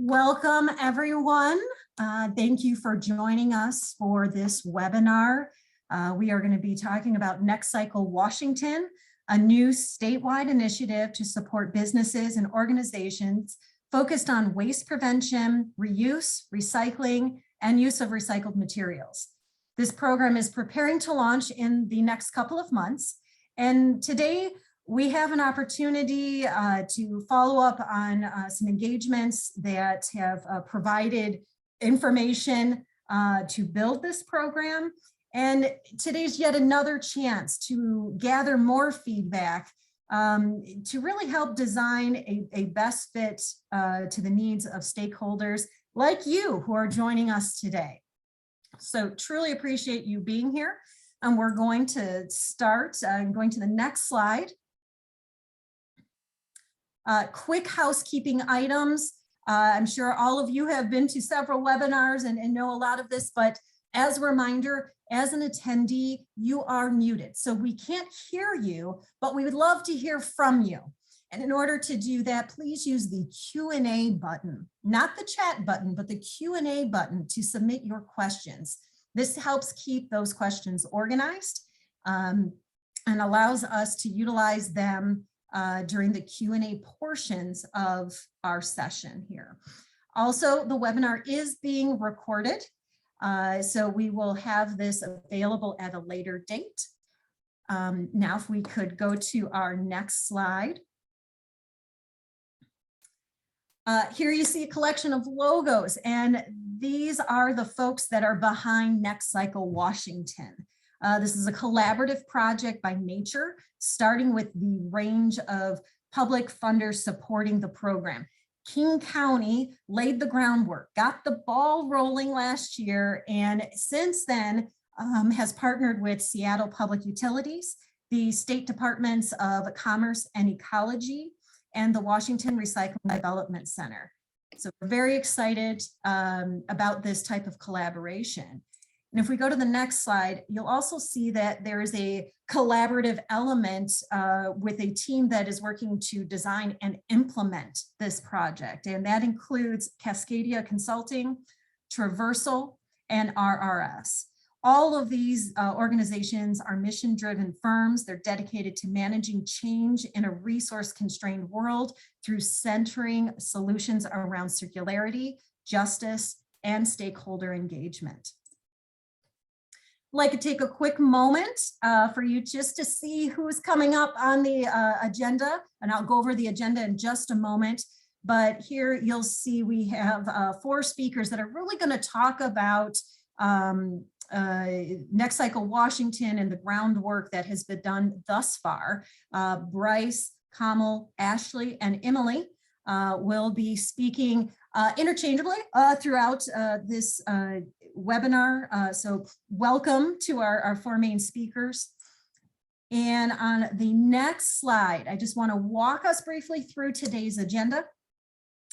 Welcome, everyone. Thank you for joining us for this webinar. We are going to be talking about NextCycle Washington, a new statewide initiative to support businesses and organizations focused on waste prevention, reuse, recycling, and use of recycled materials. This program is preparing to launch in the next couple of months. And today, we have an opportunity to follow up on some engagements that have provided information to build this program. And today's yet another chance to gather more feedback to really help design a best fit to the needs of stakeholders like you who are joining us today. So truly appreciate you being here. And we're going to start going to the next slide. Quick housekeeping items. I'm sure all of you have been to several webinars and know a lot of this, but as a reminder, as an attendee, you are muted. So we can't hear you, but we would love to hear from you. And in order to do that, please use the Q&A button, not the chat button, but the Q&A button to submit your questions. This helps keep those questions organized and allows us to utilize them during the Q&A portions of our session here. Also, the webinar is being recorded, so we will have this available at a later date. Now, if we could go to our next slide. Here you see a collection of logos, and these are the folks that are behind NextCycle Washington. This is a collaborative project by nature, starting with the range of public funders supporting the program. King County laid the groundwork, got the ball rolling last year, and since then has partnered with Seattle Public Utilities, the State Departments of Commerce and Ecology, and the Washington Recycling Development Center. So we're very excited about this type of collaboration. And if we go to the next slide, you'll also see that there is a collaborative element with a team that is working to design and implement this project. And that includes Cascadia Consulting, Traversal, and RRS. All of these organizations are mission-driven firms. They're dedicated to managing change in a resource-constrained world through centering solutions around circularity, justice, and stakeholder engagement. I'd like to take a quick moment for you just to see who's coming up on the agenda, and I'll go over the agenda in just a moment. But here you'll see we have 4 speakers that are really going to talk about NextCycle Washington and the groundwork that has been done thus far. Bryce, Kamal, Ashley, and Emily will be speaking interchangeably throughout this webinar. So welcome to our 4 main speakers. And on the next slide, I just want to walk us briefly through today's agenda.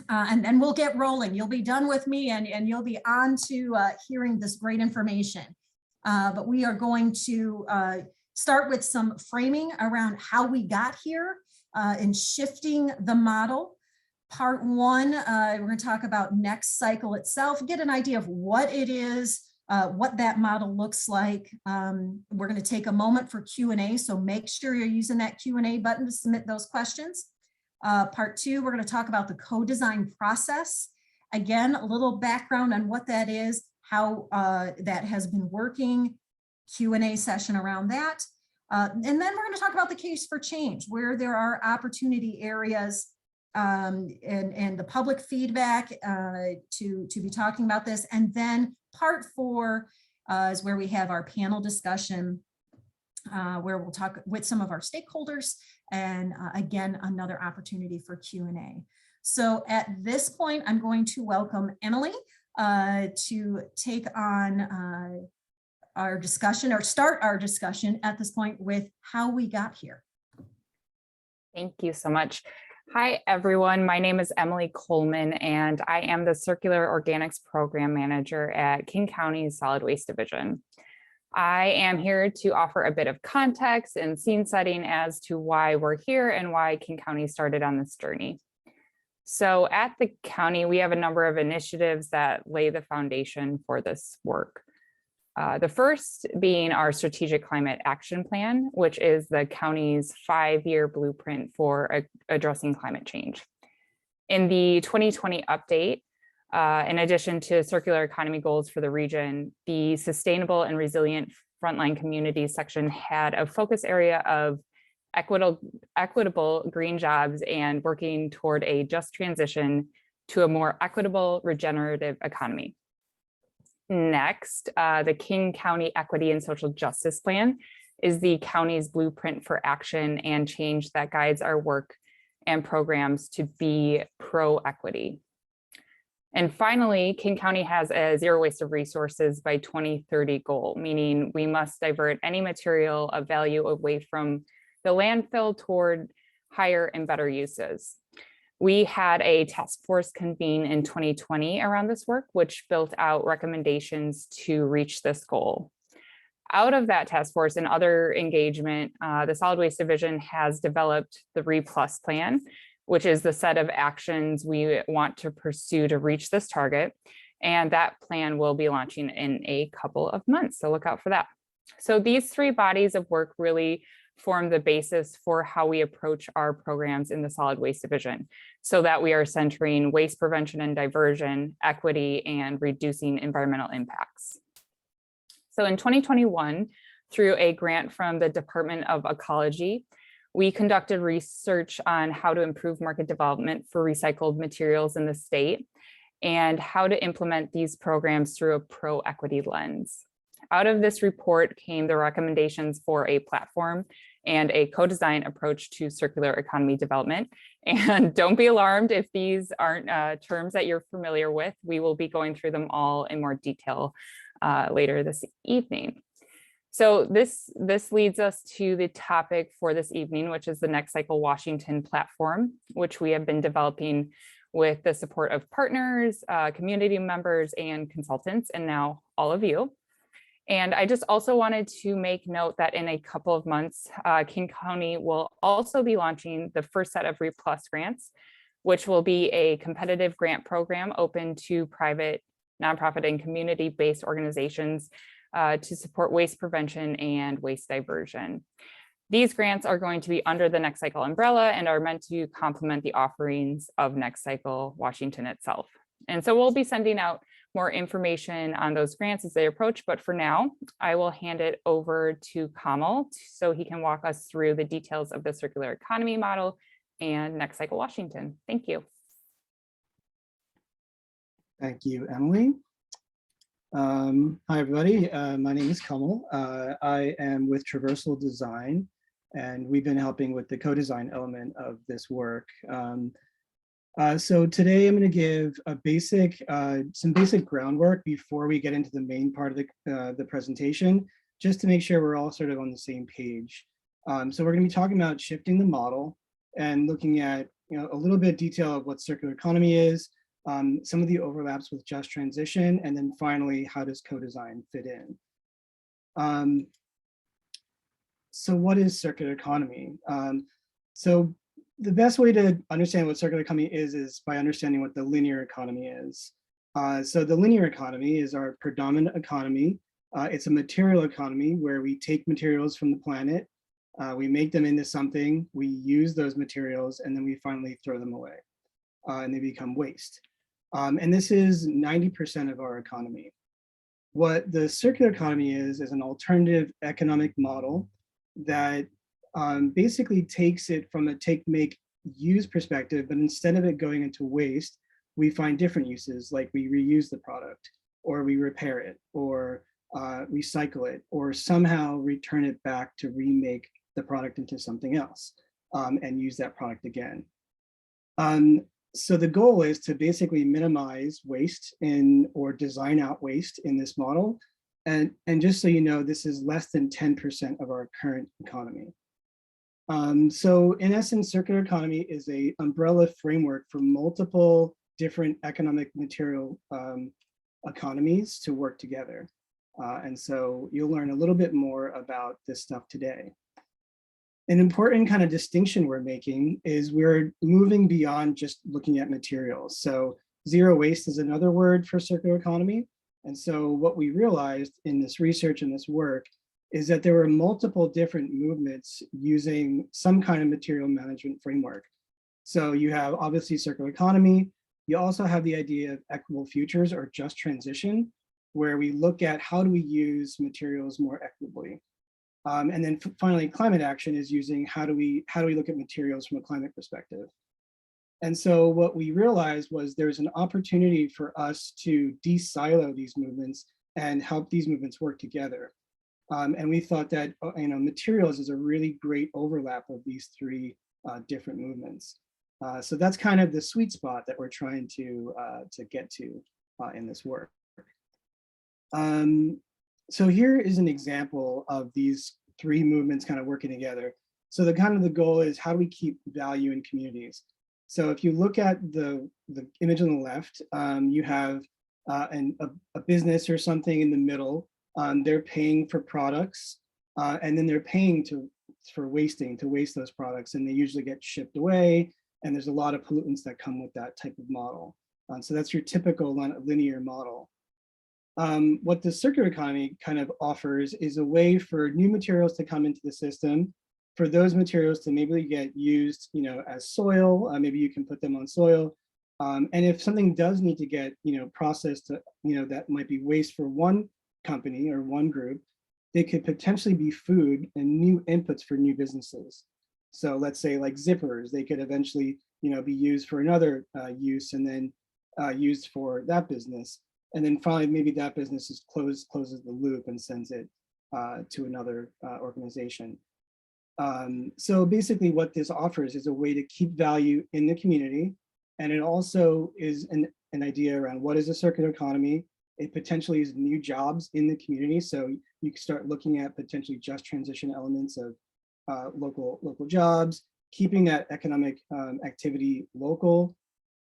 And then we'll get rolling. You'll be done with me and you'll be on to hearing this great information. But we are going to start with some framing around how we got here in shifting the model. Part 1, we're going to talk about NextCycle itself, get an idea of what it is, what that model looks like. We're going to take a moment for Q&A, so make sure you're using that Q&A button to submit those questions. Part 2, we're going to talk about the co-design process. Again, a little background on what that is, how that has been working, Q&A session around that. And then we're going to talk about the case for change, where there are opportunity areas and the public feedback to be talking about this. And then part 4 is where we have our panel discussion, where we'll talk with some of our stakeholders, and again, another opportunity for Q&A. So at this point, I'm going to welcome Emily to take on our discussion, or start our discussion at this point with how we got here. Thank you so much. Hi, everyone. My name is Emily Coleman, and I am the Circular Organics Program Manager at King County's Solid Waste Division. I am here to offer a bit of context and scene setting as to why we're here and why King County started on this journey. So at the county, we have a number of initiatives that lay the foundation for this work. The first being our strategic climate action plan, which is the county's 5-year blueprint for addressing climate change. In the 2020 update, in addition to circular economy goals for the region, the sustainable and resilient frontline communities section had a focus area of equitable green jobs and working toward a just transition to a more equitable regenerative economy. Next, the King County Equity and Social Justice Plan is the county's blueprint for action and change that guides our work and programs to be pro-equity. And finally, King County has a zero waste of resources by 2030 goal, meaning we must divert any material of value away from the landfill toward higher and better uses. We had a task force convene in 2020 around this work, which built out recommendations to reach this goal. Out of that task force and other engagement, the Solid Waste Division has developed the RE+ plan, which is the set of actions we want to pursue to reach this target. And that plan will be launching in a couple of months, so look out for that. So these 3 bodies of work really form the basis for how we approach our programs in the Solid Waste Division, so that we are centering waste prevention and diversion, equity, and reducing environmental impacts. So in 2021, through a grant from the Department of Ecology, we conducted research on how to improve market development for recycled materials in the state and how to implement these programs through a pro-equity lens. Out of this report came the recommendations for a platform and a co-design approach to circular economy development. And don't be alarmed if these aren't terms that you're familiar with. We will be going through them all in more detail later this evening. So this leads us to the topic for this evening, which is the NextCycle Washington platform, which we have been developing with the support of partners, community members, and consultants, and now all of you. And I just also wanted to make note that in a couple of months, King County will also be launching the first set of RE+ grants, which will be a competitive grant program open to private, nonprofit, and community-based organizations to support waste prevention and waste diversion. These grants are going to be under the NextCycle umbrella and are meant to complement the offerings of NextCycle Washington itself. And so we'll be sending out more information on those grants as they approach, but for now, I will hand it over to Kamal so he can walk us through the details of the circular economy model and NextCycle Washington. Thank you. Thank you, Emily. Hi, everybody. My name is Kamal. I am with Traversal Design, and we've been helping with the co-design element of this work. So today I'm going to give a some basic groundwork before we get into the main part of the presentation, just to make sure we're all sort of on the same page. So we're going to be talking about shifting the model and looking at a little bit of detail of what circular economy is, some of the overlaps with just transition, and then finally, how does co-design fit in? So what is circular economy? So the best way to understand what circular economy is by understanding what the linear economy is. So the linear economy is our predominant economy. It's a material economy where we take materials from the planet, we make them into something, we use those materials, and then we finally throw them away, and they become waste. And this is 90% of our economy. What the circular economy is an alternative economic model that basically takes it from a take, make, use perspective, but instead of it going into waste, we find different uses, like we reuse the product, or we repair it, or recycle it, or somehow return it back to remake the product into something else and use that product again. So the goal is to basically minimize waste or design out waste in this model. And just so you know, this is less than 10% of our current economy. So in essence, circular economy is an umbrella framework for multiple different economic material economies to work together. And so you'll learn a little bit more about this stuff today. An important kind of distinction we're making is we're moving beyond just looking at materials. So zero waste is another word for circular economy. And so what we realized in this research and this work is that there were multiple different movements using some kind of material management framework. So you have obviously circular economy. You also have the idea of equitable futures or just transition, where we look at how do we use materials more equitably. And then finally, climate action is using how do we look at materials from a climate perspective. And so what we realized was there's an opportunity for us to de-silo these movements and help these movements work together. And we thought that materials is a really great overlap of these three different movements. So that's kind of the sweet spot that we're trying to get to in this work. So here is an example of these three movements kind of working together. So the goal is how do we keep value in communities? So if you look at the image on the left, you have a business or something in the middle. They're paying for products, and then they're paying to waste those products, and they usually get shipped away. And there's a lot of pollutants that come with that type of model. So that's your typical linear model. What the circular economy kind of offers is a way for new materials to come into the system, for those materials to maybe get used, as soil. Maybe you can put them on soil. And if something does need to get, processed, that might be waste for one company or one group, they could potentially be food and new inputs for new businesses. So let's say like zippers, they could eventually, be used for another use and then used for that business. And then finally, maybe that business closes the loop and sends it to another organization. So basically what this offers is a way to keep value in the community. And it also is an idea around what is a circular economy. It potentially is new jobs in the community. So you can start looking at potentially just transition elements of local jobs, keeping that economic activity local.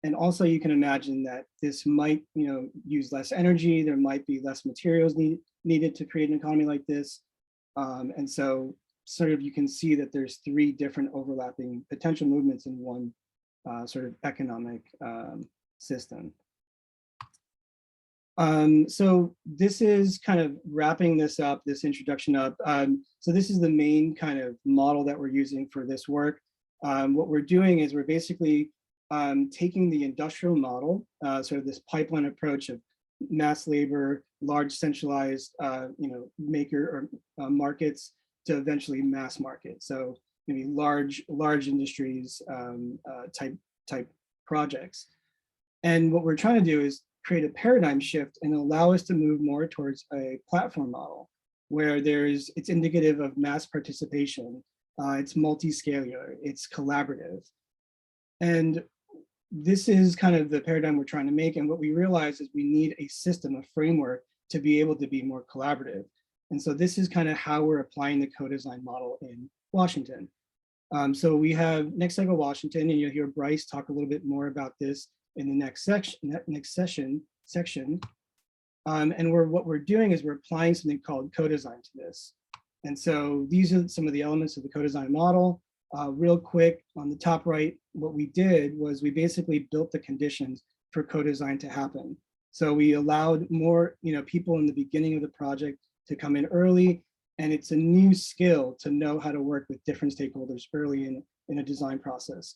And also you can imagine that this might, use less energy. There might be less materials needed to create an economy like this. And so sort of you can see that there's three different overlapping potential movements in one sort of economic system. So this is kind of wrapping this introduction up. So this is the main kind of model that we're using for this work. What we're doing is we're basically taking the industrial model, sort of this pipeline approach of mass labor, large centralized, maker or markets to eventually mass market. So maybe large industries type projects. And what we're trying to do is create a paradigm shift and allow us to move more towards a platform model where it's indicative of mass participation, it's multi-scalar, it's collaborative. And this is kind of the paradigm we're trying to make. And what we realize is we need a system, a framework to be able to be more collaborative. And so this is kind of how we're applying the co-design model in Washington. So we have NextCycle Washington, and you'll hear Bryce talk a little bit more about this in the next section. And what we're doing is we're applying something called co-design to this. And so these are some of the elements of the co-design model. Real quick, on the top right, what we did was we basically built the conditions for co-design to happen. So we allowed more people in the beginning of the project to come in early, and it's a new skill to know how to work with different stakeholders early in a design process.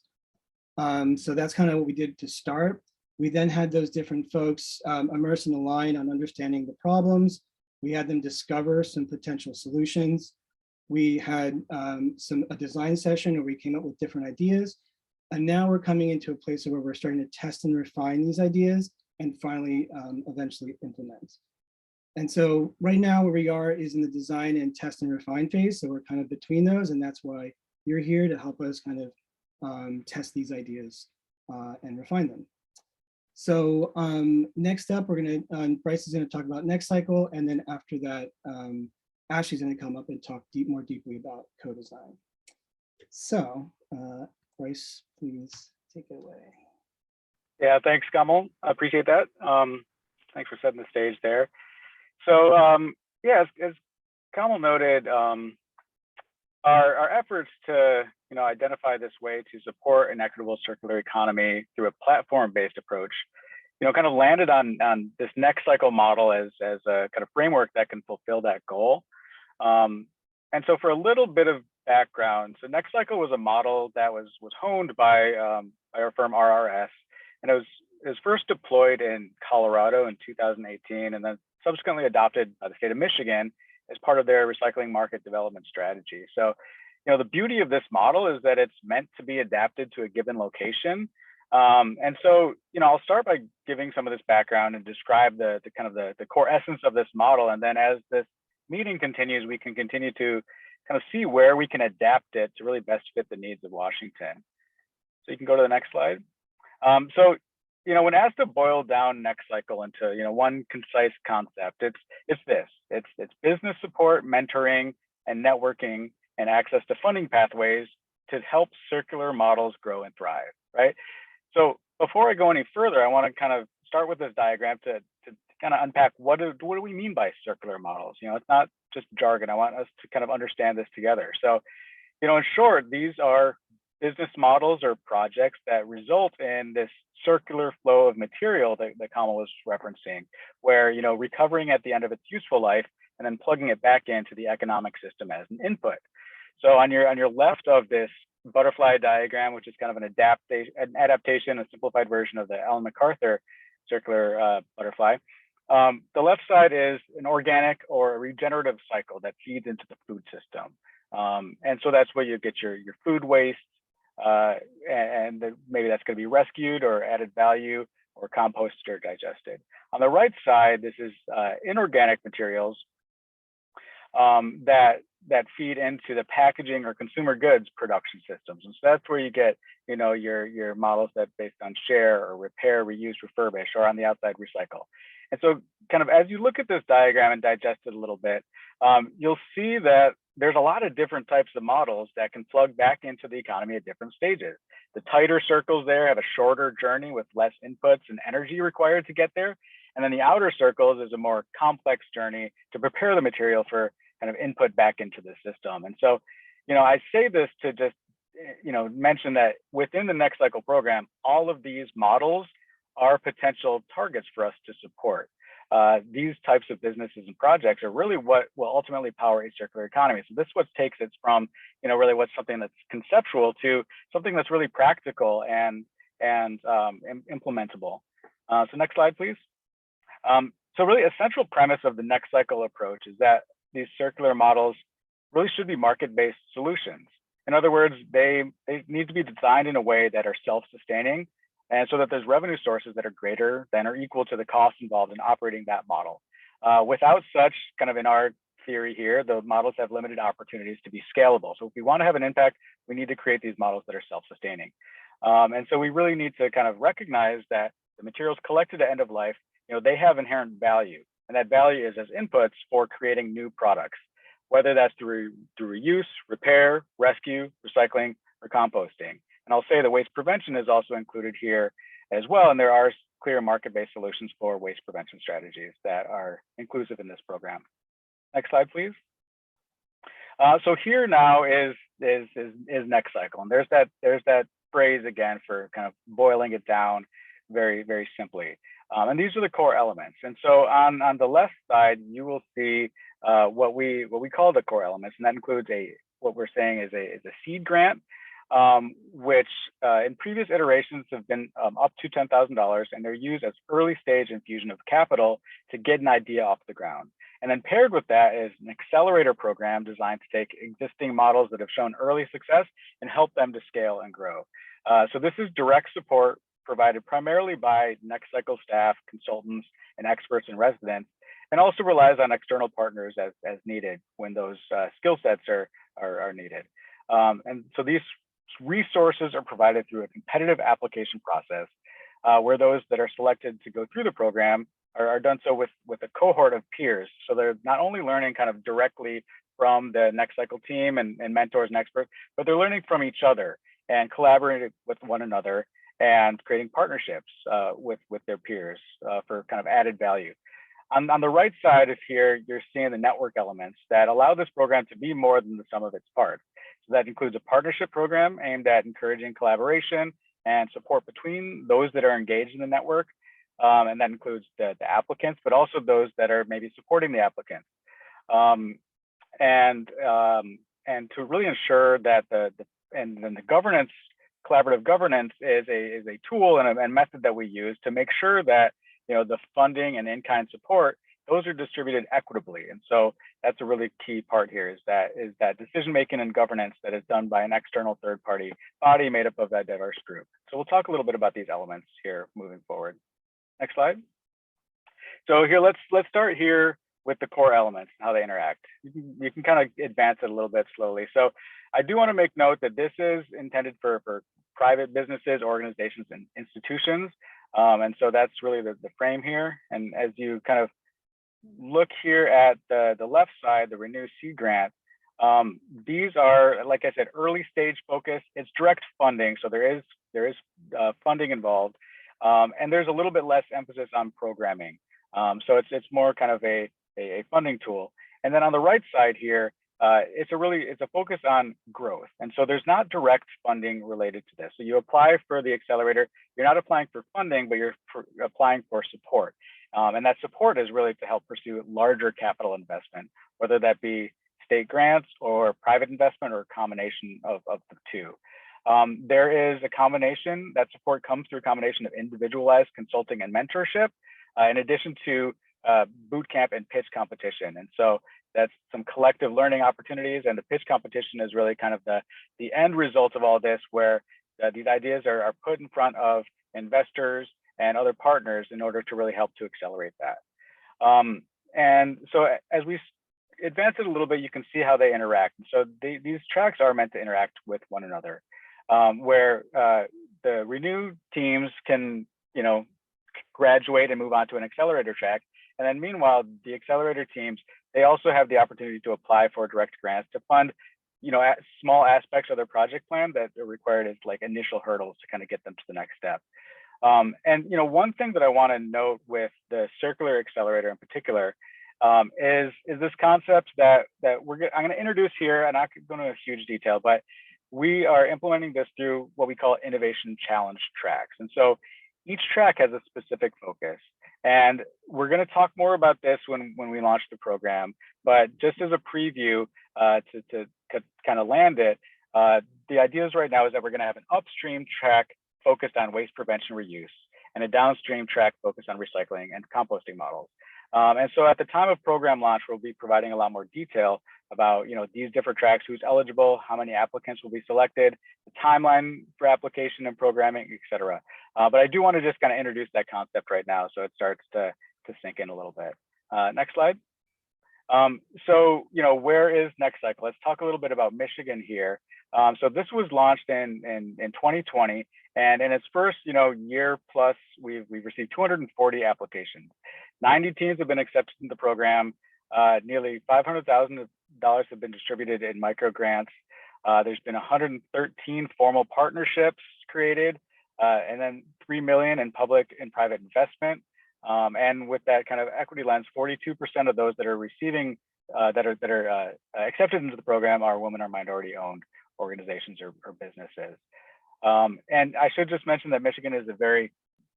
So that's kind of what we did to start. We then had those different folks immerse in the line on understanding the problems. We had them discover some potential solutions. We had a design session where we came up with different ideas. And now we're coming into a place where we're starting to test and refine these ideas and finally eventually implement. And so right now where we are is in the design and test and refine phase. So we're kind of between those, and that's why you're here to help us kind of test these ideas and refine them. So next up, Bryce is gonna talk about NextCycle, and then after that, Ashley's gonna come up and talk more deeply about co-design. So Bryce, please take it away. Yeah, thanks, Kamal. I appreciate that. Thanks for setting the stage there. So yeah, as Kamal noted, our efforts to identify this way to support an equitable circular economy through a platform-based approach, kind of landed on this NextCycle model as a kind of framework that can fulfill that goal. And so for a little bit of background, so NextCycle was a model that was honed by our firm RRS, and it was first deployed in Colorado in 2018, and then subsequently adopted by the state of Michigan as part of their recycling market development strategy. So, the beauty of this model is that it's meant to be adapted to a given location. And so, I'll start by giving some of this background and describe the core essence of this model. And then as this meeting continues, we can continue to kind of see where we can adapt it to really best fit the needs of Washington. So you can go to the next slide. When asked to boil down NextCycle into one concise concept, it's business support, mentoring, and networking, and access to funding pathways to help circular models grow and thrive, right? So before I go any further, I want to kind of start with this diagram to kind of unpack what do we mean by circular models. It's not just jargon. I want us to kind of understand this together. So, in short, these are business models or projects that result in this circular flow of material that Kamal was referencing, where recovering at the end of its useful life and then plugging it back into the economic system as an input. So on your left of this butterfly diagram, which is kind of an adaptation, a simplified version of the Ellen MacArthur circular butterfly. The left side is an organic or a regenerative cycle that feeds into the food system. And so that's where you get your food waste, and maybe that's going to be rescued or added value or composted or digested. On the right side, this is inorganic materials that feed into the packaging or consumer goods production systems. And so that's where you get, your models that based on share or repair, reuse, refurbish, or on the outside recycle. And so kind of as you look at this diagram and digest it a little bit, you'll see that there's a lot of different types of models that can plug back into the economy at different stages. The tighter circles there have a shorter journey with less inputs and energy required to get there. And then the outer circles is a more complex journey to prepare the material for kind of input back into the system. And so, I say this to just, mention that within the NextCycle program, all of these models are potential targets for us to support. These types of businesses and projects are really what will ultimately power a circular economy. So this what takes it from, really what's something that's conceptual to something that's really practical and implementable. So next slide, please. So really a central premise of the NextCycle approach is that these circular models really should be market-based solutions. In other words, they need to be designed in a way that are self-sustaining, and so that there's revenue sources that are greater than or equal to the costs involved in operating that model. Without such, kind of in our theory here, the models have limited opportunities to be scalable. So if we want to have an impact, we need to create these models that are self-sustaining. And so we really need to kind of recognize that the materials collected at end of life, they have inherent value. And that value is as inputs for creating new products, whether that's through reuse, repair, rescue, recycling, or composting. And I'll say the waste prevention is also included here as well. And there are clear market-based solutions for waste prevention strategies that are inclusive in this program. Next slide, please. So here now is NextCycle. And there's that phrase again for kind of boiling it down very, very simply. And these are the core elements. And so on the left side, you will see what we call the core elements, and that includes what we're saying is a seed grant, which in previous iterations have been up to $10,000, and they're used as early stage infusion of capital to get an idea off the ground. And then paired with that is an accelerator program designed to take existing models that have shown early success and help them to scale and grow. So this is direct support provided primarily by NextCycle staff, consultants, and experts and residents, and also relies on external partners as needed when those skill sets are needed. And so these resources are provided through a competitive application process where those that are selected to go through the program are done so with a cohort of peers. So they're not only learning kind of directly from the NextCycle team and mentors and experts, but they're learning from each other and collaborating with one another and creating partnerships with their peers for kind of added value. On the right side of here, you're seeing the network elements that allow this program to be more than the sum of its parts. So that includes a partnership program aimed at encouraging collaboration and support between those that are engaged in the network. And that includes the applicants, but also those that are maybe supporting the applicants. And to really ensure that the governance, collaborative governance is a tool and a method that we use to make sure that the funding and in-kind support, those are distributed equitably. And so that's a really key part here is that decision making and governance that is done by an external third-party body made up of that diverse group. So we'll talk a little bit about these elements here moving forward. Next slide. So here, let's start here with the core elements and how they interact. You can kind of advance it a little bit slowly. So I do want to make note that this is intended for private businesses, organizations, and institutions. And so that's really the frame here. And as you kind of look here at the left side, the Renew Seed Grant, these are, like I said, early stage focus. It's direct funding, so there is funding involved, and there's a little bit less emphasis on programming. So it's more kind of a funding tool. And then on the right side here, it's a focus on growth. And so there's not direct funding related to this. So you apply for the accelerator, you're not applying for funding, but you're applying for support. And that support is really to help pursue larger capital investment, whether that be state grants or private investment or a combination of the two. There is a combination, that support comes through a combination of individualized consulting and mentorship, in addition to boot camp and pitch competition. And so that's some collective learning opportunities, and the pitch competition is really kind of the end result of all this, where these ideas are put in front of investors and other partners in order to really help to accelerate that. And so as we advance it a little bit, you can see how they interact. And so these tracks are meant to interact with one another, where the Renew teams can, graduate and move on to an accelerator track. And then meanwhile, the accelerator teams, they also have the opportunity to apply for direct grants to fund, small aspects of their project plan that are required as like initial hurdles to kind of get them to the next step. And one thing that I want to note with the circular accelerator in particular is this concept that I'm going to introduce here, and I'm not going into huge detail, but we are implementing this through what we call innovation challenge tracks. And so each track has a specific focus. And we're going to talk more about this when we launch the program. But just as a preview to kind of land it, the ideas right now is that we're going to have an upstream track focused on waste prevention reuse and a downstream track focused on recycling and composting models. And so at the time of program launch, we'll be providing a lot more detail about these different tracks, who's eligible, how many applicants will be selected, the timeline for application and programming, et cetera. But I do want to just kind of introduce that concept right now so it starts to sink in a little bit. Next slide. So where is NextCycle? Let's talk a little bit about Michigan here. So this was launched in 2020, and in its first year plus, we've received 240 applications. 90 teams have been accepted in the program. Nearly $500,000 have been distributed in micro grants. There's been 113 formal partnerships created, and then 3 million in public and private investment. And with that kind of equity lens, 42% of those that are receiving, that are accepted into the program are women or minority-owned organizations or businesses. And I should just mention that Michigan is a very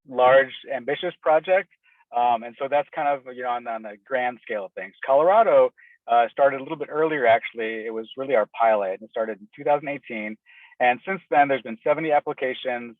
large, ambitious project. And so that's kind of on the grand scale of things. Colorado started a little bit earlier, actually. It was really our pilot, and it started in 2018. And since then, there's been 70 applications.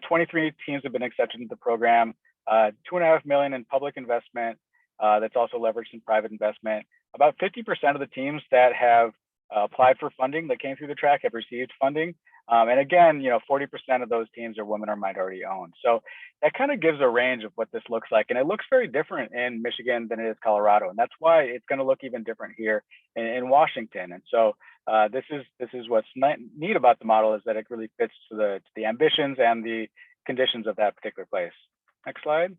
23 teams have been accepted into the program. 2.5 million in public investment. That's also leveraged in private investment. About 50% of the teams that have applied for funding that came through the track have received funding. And again, 40% of those teams are women or minority owned. So that kind of gives a range of what this looks like. And it looks very different in Michigan than it is Colorado. And that's why it's going to look even different here in Washington. And so this is what's neat about the model, is that it really fits to the ambitions and the conditions of that particular place. Next slide.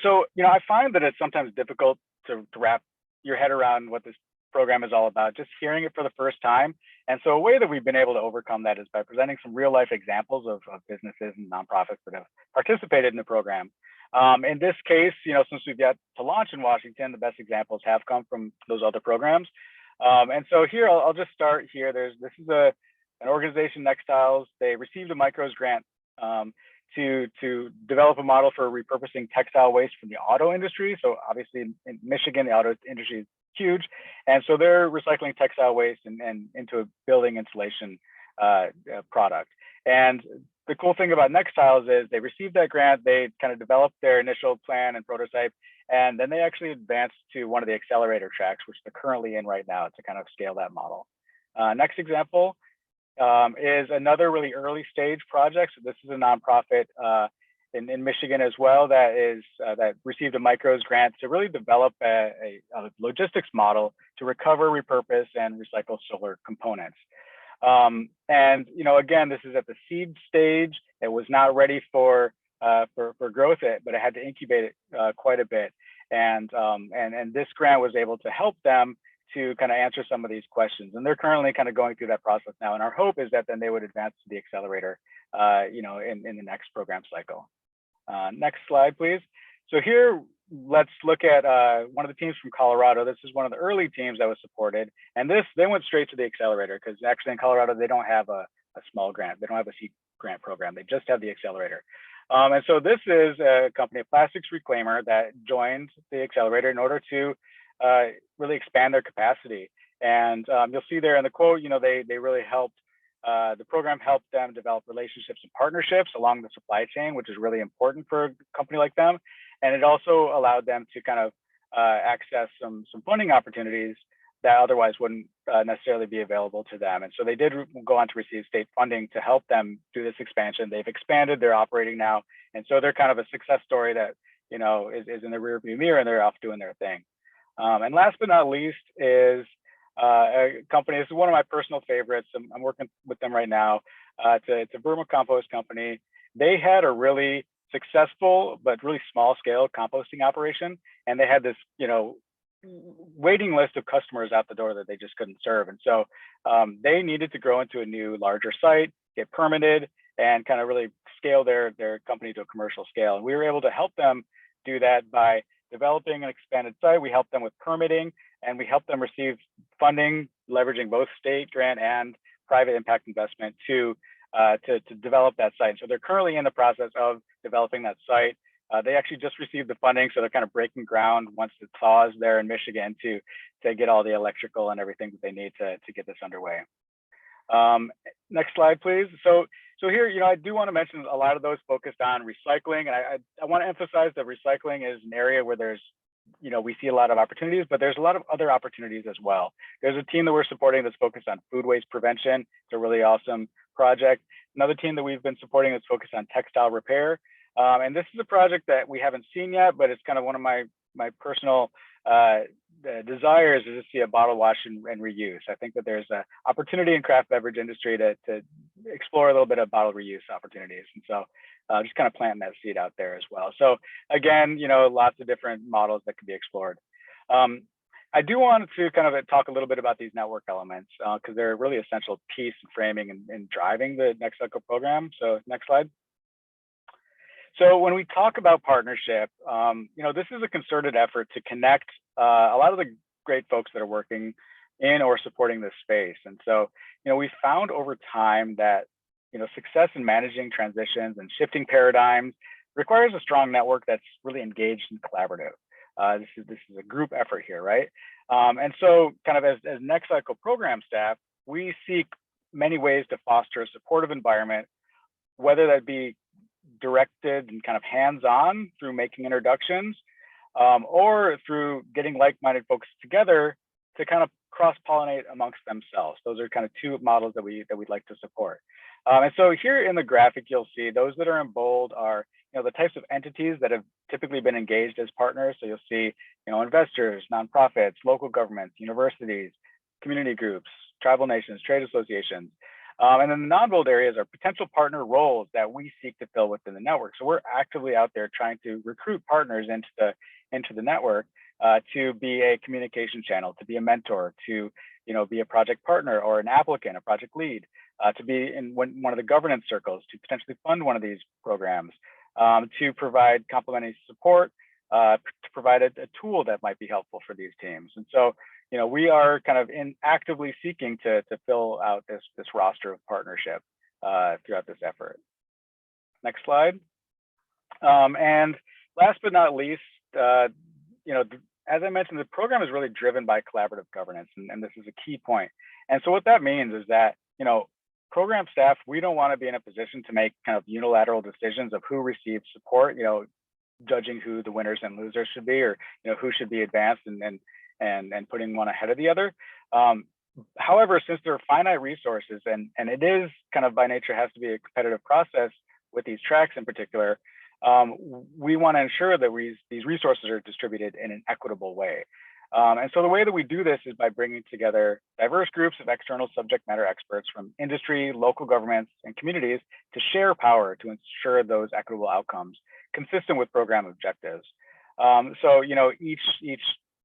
So, I find that it's sometimes difficult to wrap your head around what this program is all about, just hearing it for the first time. And so a way that we've been able to overcome that is by presenting some real life examples of businesses and nonprofits that have participated in the program. In this case, since we've yet to launch in Washington, the best examples have come from those other programs. And so here, I'll just start here. This is an organization, Nextiles. They received a Micros grant to develop a model for repurposing textile waste from the auto industry. So obviously in Michigan, the auto industry is huge. And so they're recycling textile waste and into a building insulation product. And the cool thing about Nextiles is they received that grant, they kind of developed their initial plan and prototype, and then they actually advanced to one of the accelerator tracks, which they're currently in right now to kind of scale that model. Next example is another really early stage project. So this is a nonprofit in Michigan as well that received a Micros grant to really develop a logistics model to recover, repurpose, and recycle solar components. And again, this is at the seed stage. It was not ready for growth, but it had to incubate it quite a bit. And this grant was able to help them to kind of answer some of these questions. And they're currently kind of going through that process now. And our hope is that then they would advance to the accelerator, in the next program cycle. Next slide, please. So here, let's look at one of the teams from Colorado. This is one of the early teams that was supported. And they went straight to the accelerator because actually in Colorado, they don't have a small grant. They don't have a seed grant program. They just have the accelerator. And so this is a company, a plastics reclaimer, that joined the accelerator in order to really expand their capacity. And you'll see there in the quote, they really helped, the program helped them develop relationships and partnerships along the supply chain, which is really important for a company like them. And it also allowed them to kind of access some funding opportunities that otherwise wouldn't necessarily be available to them. And so they did go on to receive state funding to help them do this expansion. They've expanded, they're operating now. And so they're kind of a success story that, is in the rearview mirror, and they're off doing their thing. And last but not least is a company. This is one of my personal favorites. I'm working with them right now. It's a vermicompost company. They had a really successful but really small scale composting operation, and they had this waiting list of customers out the door that they just couldn't serve. And so they needed to grow into a new larger site, get permitted, and kind of really scale their company to a commercial scale. And we were able to help them do that by developing an expanded site. We helped them with permitting, and we helped them receive funding, leveraging both state grant and private impact investment to develop that site. So they're currently in the process of developing that site. They actually just received the funding, so they're kind of breaking ground once it thaws there in Michigan to get all the electrical and everything that they need to get this underway. Next slide, please. So here, I do want to mention a lot of those focused on recycling, and I want to emphasize that recycling is an area where there's, we see a lot of opportunities, but there's a lot of other opportunities as well. There's a team that we're supporting that's focused on food waste prevention. It's a really awesome project. Another team that we've been supporting that's focused on textile repair. And this is a project that we haven't seen yet, but it's kind of one of my personal desires is to see a bottle wash and reuse. I think that there's an opportunity in craft beverage industry to explore a little bit of bottle reuse opportunities. And so just kind of planting that seed out there as well. So again, lots of different models that could be explored. I do want to kind of talk a little bit about these network elements because they're a really essential piece in framing and driving the NextCycle program. So next slide. So when we talk about partnership, this is a concerted effort to connect a lot of the great folks that are working in or supporting this space. And so, we found over time that, success in managing transitions and shifting paradigms requires a strong network that's really engaged and collaborative. This is a group effort here, right? And so kind of as NextCycle program staff, we seek many ways to foster a supportive environment, whether that be directed and kind of hands-on through making introductions, or through getting like-minded folks together to kind of cross-pollinate amongst themselves. Those are kind of two models that we'd like to support. And so here in the graphic, you'll see those that are in bold are the types of entities that have typically been engaged as partners. So you'll see investors, nonprofits, local governments, universities, community groups, tribal nations, trade associations. And then the non-bold areas are potential partner roles that we seek to fill within the network. So we're actively out there trying to recruit partners into the network to be a communication channel, to be a mentor, to be a project partner or an applicant, a project lead, to be in one of the governance circles, to potentially fund one of these programs, to provide complementary support, to provide a tool that might be helpful for these teams. And so, we are kind of actively seeking to fill out this roster of partnership throughout this effort. Next slide. And last but not least, as I mentioned, the program is really driven by collaborative governance, and this is a key point. And so what that means is that, program staff, we don't want to be in a position to make kind of unilateral decisions of who receives support, judging who the winners and losers should be, or who should be advanced and putting one ahead of the other. However, since there are finite resources, and it is kind of by nature has to be a competitive process with these tracks in particular, we want to ensure that these resources are distributed in an equitable way. And so the way that we do this is by bringing together diverse groups of external subject matter experts from industry, local governments, and communities to share power to ensure those equitable outcomes consistent with program objectives. So, each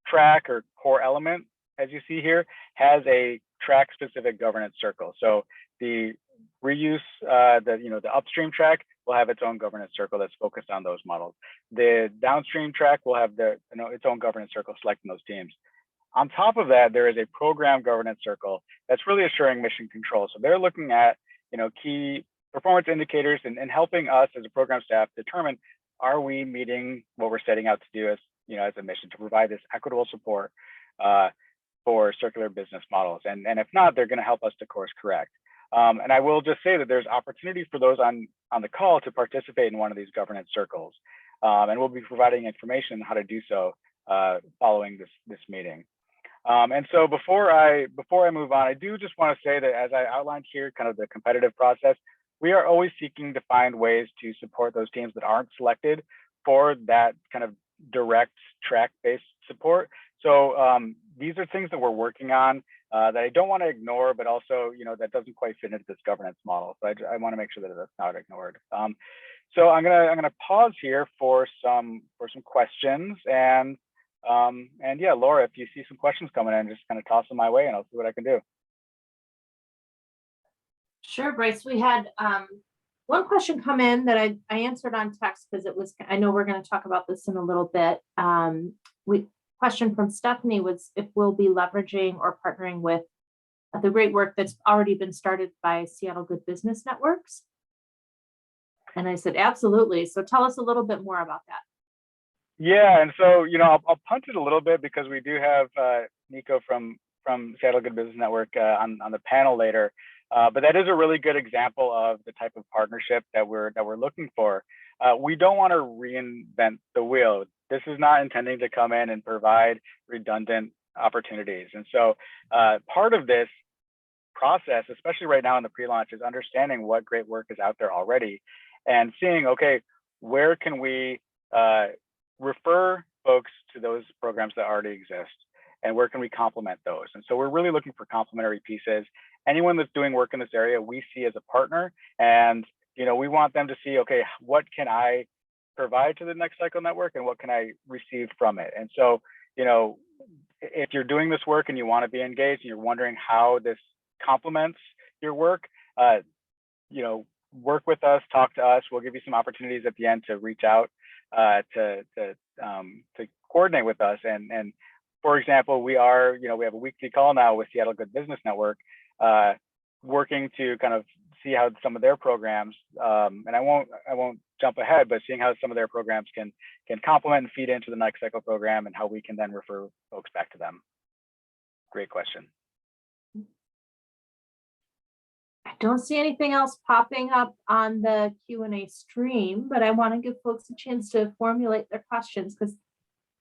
track or core element, as you see here, has a track-specific governance circle. So the reuse, the upstream track will have its own governance circle that's focused on those models. The downstream track will have its own governance circle selecting those teams. On top of that, there is a program governance circle that's really assuring mission control. So they're looking at key performance indicators and helping us as a program staff determine, are we meeting what we're setting out to do as as a mission to provide this equitable support for circular business models. And if not, they're going to help us to course correct. And I will just say that there's opportunity for those on the call to participate in one of these governance circles. And we'll be providing information on how to do so following this meeting. And so before I move on, I do just want to say that as I outlined here, kind of the competitive process, we are always seeking to find ways to support those teams that aren't selected for that kind of direct track-based support. So these are things that we're working on that I don't want to ignore, but also, that doesn't quite fit into this governance model. So I want to make sure that that's not ignored. So I'm gonna pause here for some questions, and yeah, Laura, if you see some questions coming in, just kind of toss them my way, and I'll see what I can do. Sure, Bryce. We had one question come in that I answered on text because I know we're going to talk about this in a little bit. Question from Stephanie was if we'll be leveraging or partnering with the great work that's already been started by Seattle Good Business Networks. And I said, absolutely. So tell us a little bit more about that. Yeah, and so, I'll punt it a little bit because we do have Nico from Seattle Good Business Network on the panel later. But that is a really good example of the type of partnership that we're looking for. We don't want to reinvent the wheel. This is not intending to come in and provide redundant opportunities. And so part of this process, especially right now in the pre-launch, is understanding what great work is out there already and seeing, okay, where can we refer folks to those programs that already exist, and where can we complement those? And so we're really looking for complementary pieces. Anyone that's doing work in this area, we see as a partner, and we want them to see, okay, what can I provide to the NextCycle network, and what can I receive from it? And so, if you're doing this work and you want to be engaged, and you're wondering how this complements your work, work with us, talk to us. We'll give you some opportunities at the end to reach out to coordinate with us. And for example, we have a weekly call now with Seattle Good Business Network, working to kind of see how some of their programs, and I won't jump ahead, but seeing how some of their programs can complement and feed into the NextCycle program, and how we can then refer folks back to them. Great question. I don't see anything else popping up on the Q&A stream, but I want to give folks a chance to formulate their questions because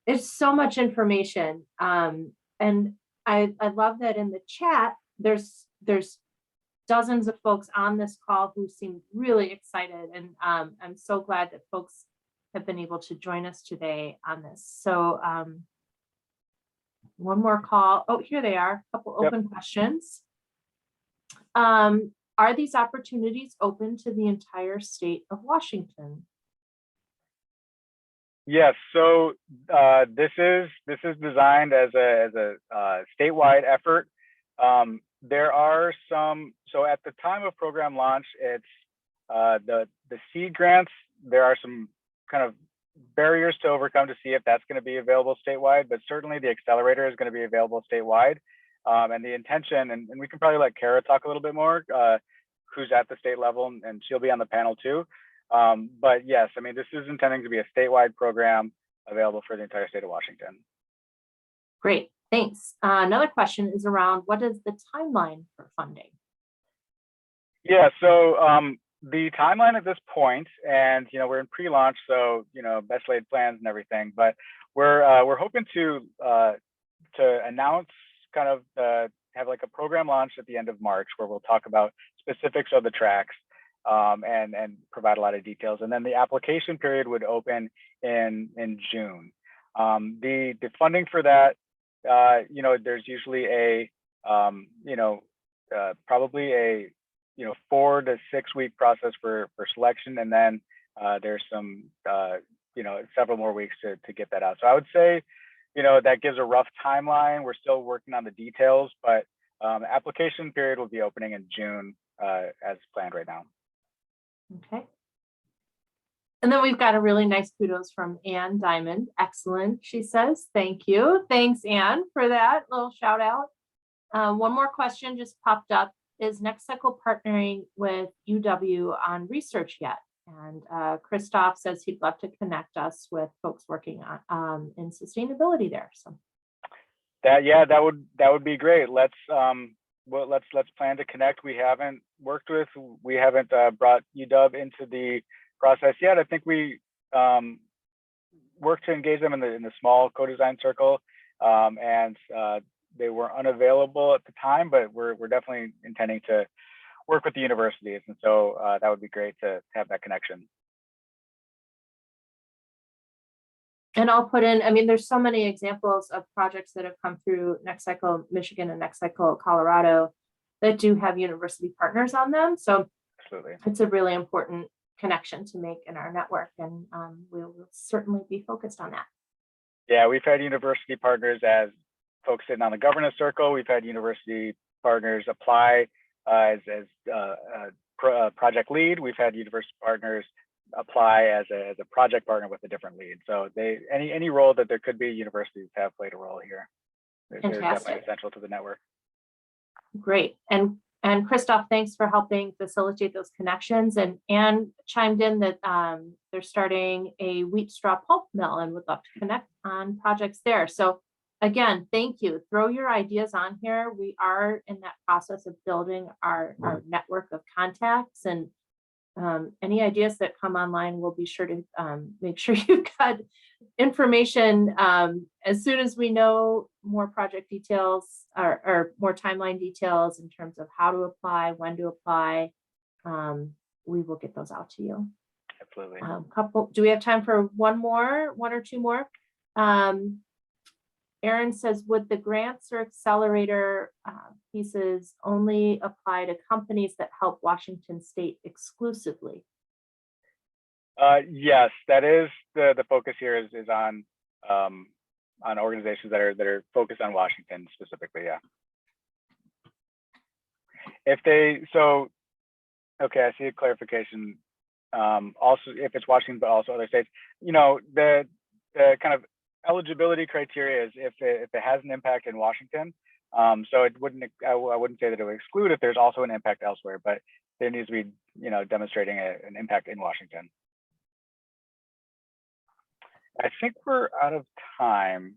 there's so much information. And I love that in the chat, there's dozens of folks on this call who seem really excited. And I'm so glad that folks have been able to join us today on this. So one more call. Oh, here they are, a couple open questions. Are these opportunities open to the entire state of Washington? Yes, so this is designed as a statewide effort. There are some, so at the time of program launch, it's the seed grants. There are some kind of barriers to overcome to see if that's going to be available statewide, but certainly the accelerator is going to be available statewide. And the intention, and we can probably let Kara talk a little bit more, who's at the state level, and she'll be on the panel too. But yes, I mean, this is intending to be a statewide program available for the entire state of Washington. Great, thanks. Another question is around what is the timeline for funding? Yeah, so the timeline at this point, and we're in pre-launch, so best laid plans and everything, but we're hoping to announce kind of have like a program launch at the end of March where we'll talk about specifics of the tracks and provide a lot of details, and then the application period would open in June. The funding for that, there's usually a probably a 4 to 6 week process for selection, and then there's some several more weeks to get that out. So I would say that gives a rough timeline. We're still working on the details, but application period will be opening in June as planned right now. Okay. And then we've got a really nice kudos from Ann Diamond. Excellent, she says. Thank you. Thanks, Ann, for that little shout out. One more question just popped up. Is NextCycle partnering with UW on research yet? And Christoph says he'd love to connect us with folks working on in sustainability there. So that would be great. Let's plan to connect. We haven't brought UW into the process yet. I think we worked to engage them in the small co-design circle, and they were unavailable at the time, but we're definitely intending to work with the universities, and so that would be great to have that connection. And I'll put in, I mean, there's so many examples of projects that have come through NextCycle Michigan and NextCycle Colorado that do have university partners on them. So absolutely, it's a really important connection to make in our network, and we'll certainly be focused on that. Yeah, we've had university partners as folks sitting on the governance circle. We've had university partners apply as project lead. We've had university partners apply as a project partner with a different lead. So any role that there could be, universities have played a role here. They're definitely essential to the network. Great. And Christoph, thanks for helping facilitate those connections. And Anne chimed in that they're starting a wheat straw pulp mill and would love to connect on projects there. So again, thank you. Throw your ideas on here. We are in that process of building our network of contacts, and any ideas that come online, we'll be sure to make sure you've got information as soon as we know more project details or more timeline details in terms of how to apply, when to apply. We will get those out to you. Absolutely. Do we have time for one or two more? Aaron says, would the grants or accelerator pieces only apply to companies that help Washington State exclusively? Yes, that is the focus here is on organizations that are focused on Washington specifically. Yeah. Okay, I see a clarification. Also, if it's Washington, but also other states, the kind of eligibility criteria is if it has an impact in Washington. So it wouldn't, I wouldn't say that it would exclude if there's also an impact elsewhere, but there needs to be, demonstrating an impact in Washington. I think we're out of time.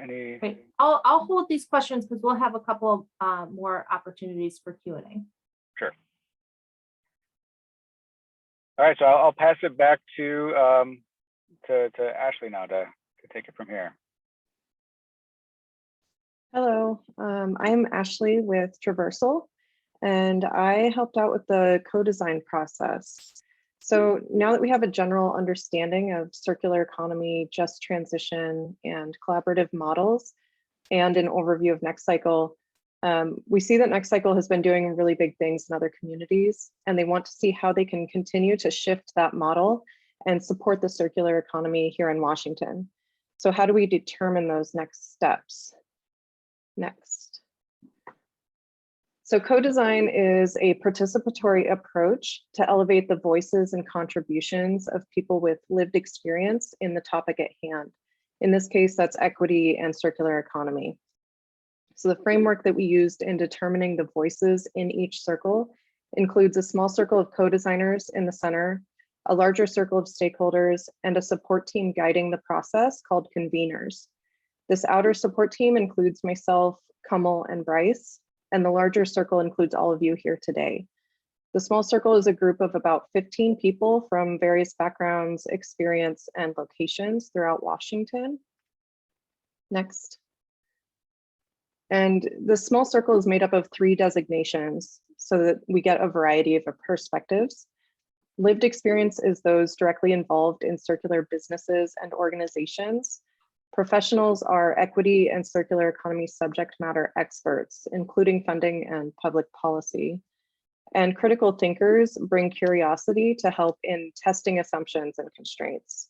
Great. I'll hold these questions because we'll have a couple more opportunities for Q&A. Sure. All right, so I'll pass it back to Ashley now to take it from here. Hello, I'm Ashley with Traversal, and I helped out with the co-design process. So now that we have a general understanding of circular economy, just transition, and collaborative models, and an overview of NextCycle, we see that NextCycle has been doing really big things in other communities, and they want to see how they can continue to shift that model and support the circular economy here in Washington. So how do we determine those next steps? Next. So co-design is a participatory approach to elevate the voices and contributions of people with lived experience in the topic at hand. In this case, that's equity and circular economy. So the framework that we used in determining the voices in each circle includes a small circle of co-designers in the center, a larger circle of stakeholders, and a support team guiding the process called conveners. This outer support team includes myself, Kamal, and Bryce, and the larger circle includes all of you here today. The small circle is a group of about 15 people from various backgrounds, experience, and locations throughout Washington. Next. And the small circle is made up of 3 designations so that we get a variety of perspectives. Lived experience is those directly involved in circular businesses and organizations. Professionals are equity and circular economy subject matter experts, including funding and public policy. And critical thinkers bring curiosity to help in testing assumptions and constraints.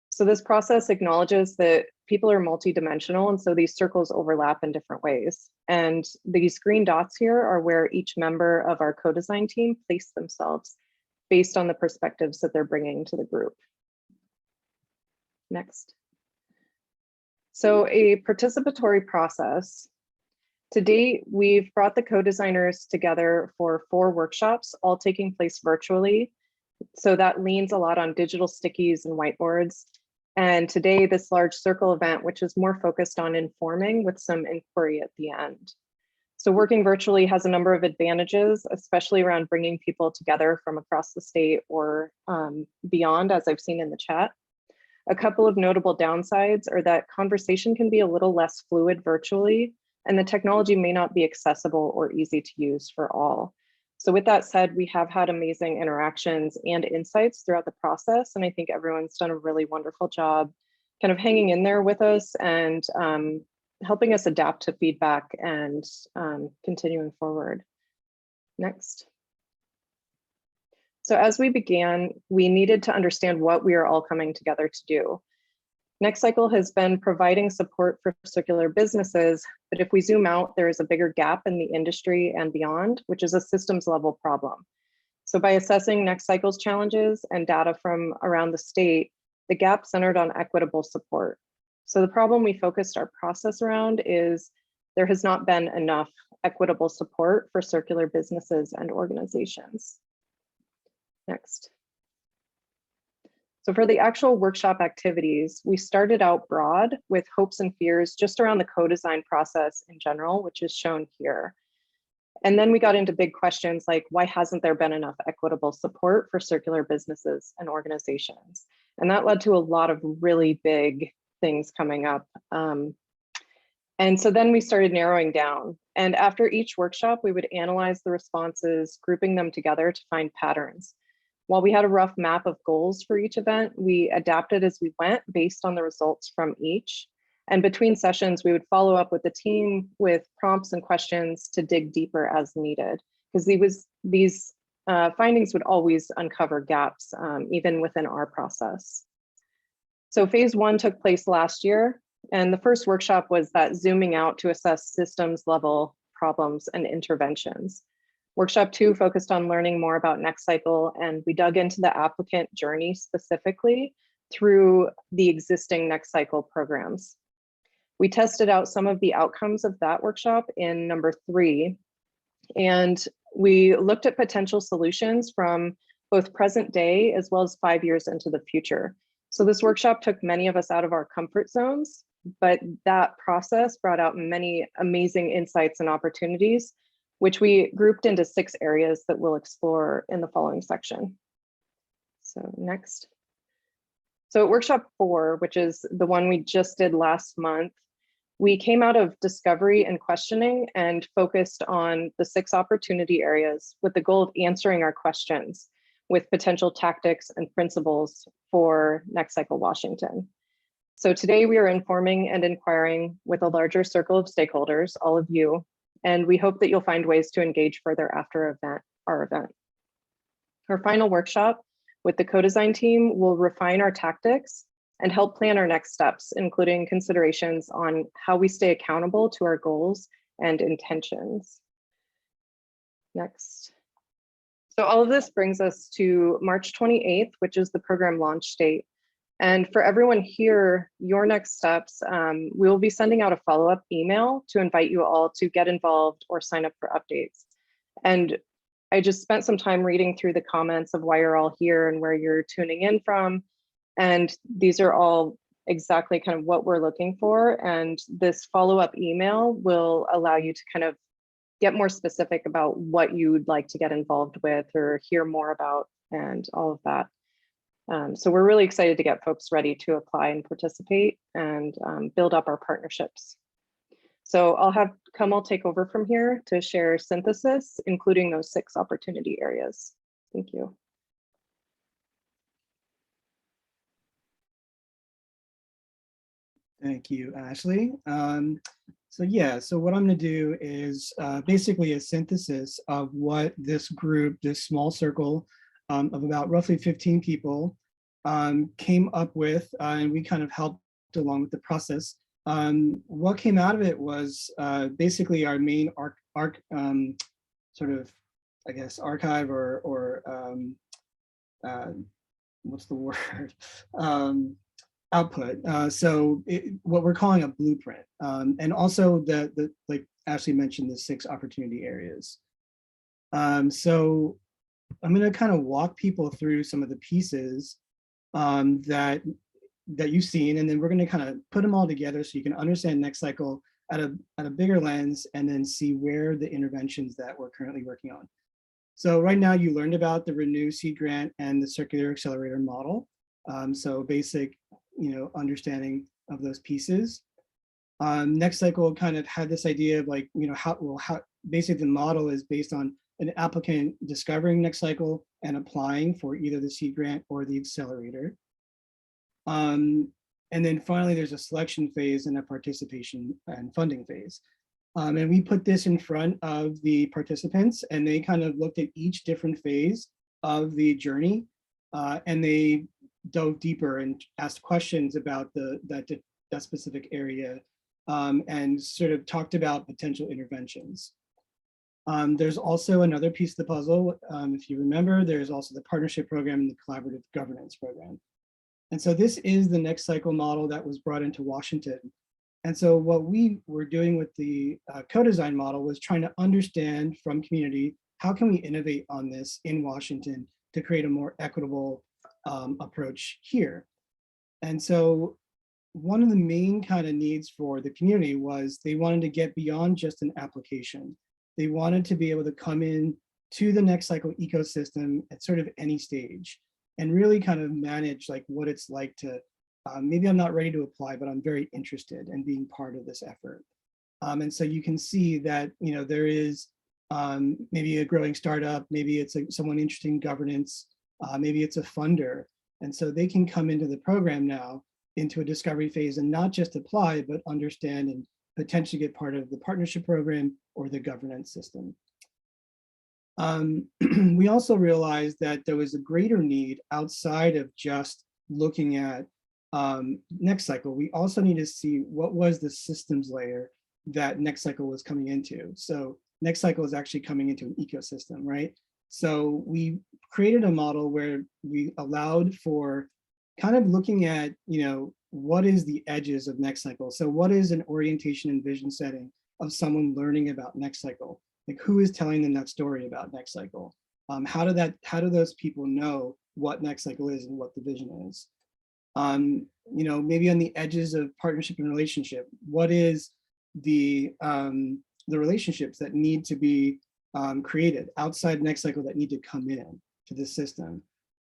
So this process acknowledges that people are multidimensional, and so these circles overlap in different ways. And these green dots here are where each member of our co-design team place themselves based on the perspectives that they're bringing to the group. Next. So a participatory process. To date, we've brought the co-designers together for 4 workshops, all taking place virtually. So that leans a lot on digital stickies and whiteboards. And today, this large circle event, which is more focused on informing with some inquiry at the end. So working virtually has a number of advantages, especially around bringing people together from across the state or beyond, as I've seen in the chat. A couple of notable downsides are that conversation can be a little less fluid virtually, and the technology may not be accessible or easy to use for all. So with that said, we have had amazing interactions and insights throughout the process, and I think everyone's done a really wonderful job kind of hanging in there with us and helping us adapt to feedback and continuing forward. Next. So as we began, we needed to understand what we are all coming together to do. NextCycle has been providing support for circular businesses, but if we zoom out, there is a bigger gap in the industry and beyond, which is a systems level problem. So by assessing NextCycle's challenges and data from around the state, the gap centered on equitable support. So the problem we focused our process around is there has not been enough equitable support for circular businesses and organizations. Next. So for the actual workshop activities, we started out broad with hopes and fears just around the co-design process in general, which is shown here. And then we got into big questions like, why hasn't there been enough equitable support for circular businesses and organizations? And that led to a lot of really big things coming up. And so then we started narrowing down. And after each workshop, we would analyze the responses, grouping them together to find patterns. While we had a rough map of goals for each event, we adapted as we went based on the results from each. And between sessions, we would follow up with the team with prompts and questions to dig deeper as needed, because these findings would always uncover gaps, even within our process. So phase 1 took place last year, and the first workshop was that zooming out to assess systems level problems and interventions. Workshop 2 focused on learning more about NextCycle, and we dug into the applicant journey specifically through the existing NextCycle programs. We tested out some of the outcomes of that workshop in number 3, and we looked at potential solutions from both present day as well as 5 years into the future. So this workshop took many of us out of our comfort zones, but that process brought out many amazing insights and opportunities, which we grouped into 6 areas that we'll explore in the following section. So next. So at workshop 4, which is the one we just did last month, we came out of discovery and questioning and focused on the 6 opportunity areas with the goal of answering our questions with potential tactics and principles for NextCycle Washington. So today we are informing and inquiring with a larger circle of stakeholders, all of you, and we hope that you'll find ways to engage further after our event. Our final workshop with the co-design team will refine our tactics and help plan our next steps, including considerations on how we stay accountable to our goals and intentions. Next. So all of this brings us to March 28th, which is the program launch date. And for everyone here, your next steps, we will be sending out a follow-up email to invite you all to get involved or sign up for updates. And I just spent some time reading through the comments of why you're all here and where you're tuning in from. And these are all exactly kind of what we're looking for. And this follow-up email will allow you to kind of get more specific about what you would like to get involved with or hear more about and all of that. So we're really excited to get folks ready to apply and participate and build up our partnerships. So I'll have Kamal take over from here to share synthesis, including those 6 opportunity areas. Thank you. Thank you, Ashley. So what I'm going to do is basically a synthesis of what this group, this small circle of about roughly 15 people came up with, and we kind of helped along with the process. What came out of it was basically our main sort of, I guess, archive or what's the word? Output. What we're calling a blueprint, and also the like Ashley mentioned, the 6 opportunity areas. So I'm going to kind of walk people through some of the pieces that you've seen, and then we're going to kind of put them all together so you can understand NextCycle at a bigger lens, and then see where the interventions that we're currently working on. So right now you learned about the Renew Seed Grant and the Circular Accelerator model. So basic, understanding of those pieces. NextCycle kind of had this idea of like, how basically the model is based on an applicant discovering NextCycle and applying for either the seed grant or the accelerator. And then finally, there's a selection phase and a participation and funding phase. And we put this in front of the participants, and they kind of looked at each different phase of the journey, and they dove deeper and asked questions about that specific area, and sort of talked about potential interventions. There's also another piece of the puzzle. If you remember, there's also the partnership program and the collaborative governance program. And so this is the NextCycle model that was brought into Washington. And so what we were doing with the co-design model was trying to understand from community, how can we innovate on this in Washington to create a more equitable approach here? And so one of the main kind of needs for the community was they wanted to get beyond just an application. They wanted to be able to come in to the NextCycle ecosystem at sort of any stage and really kind of manage like what it's like to, maybe I'm not ready to apply, but I'm very interested in being part of this effort. And so you can see that, there is maybe a growing startup, maybe it's someone interested in governance, maybe it's a funder. And so they can come into the program now into a discovery phase and not just apply, but understand and potentially get part of the partnership program or the governance system. We also realized that there was a greater need outside of just looking at NextCycle. We also need to see what was the systems layer that NextCycle was coming into. So NextCycle is actually coming into an ecosystem, right? So we created a model where we allowed for kind of looking at, what is the edges of NextCycle? So what is an orientation and vision setting of someone learning about NextCycle? Like who is telling them that story about NextCycle? How do those people know what NextCycle is and what the vision is? Maybe on the edges of partnership and relationship, what is the relationships that need to be created outside NextCycle that need to come in to the system?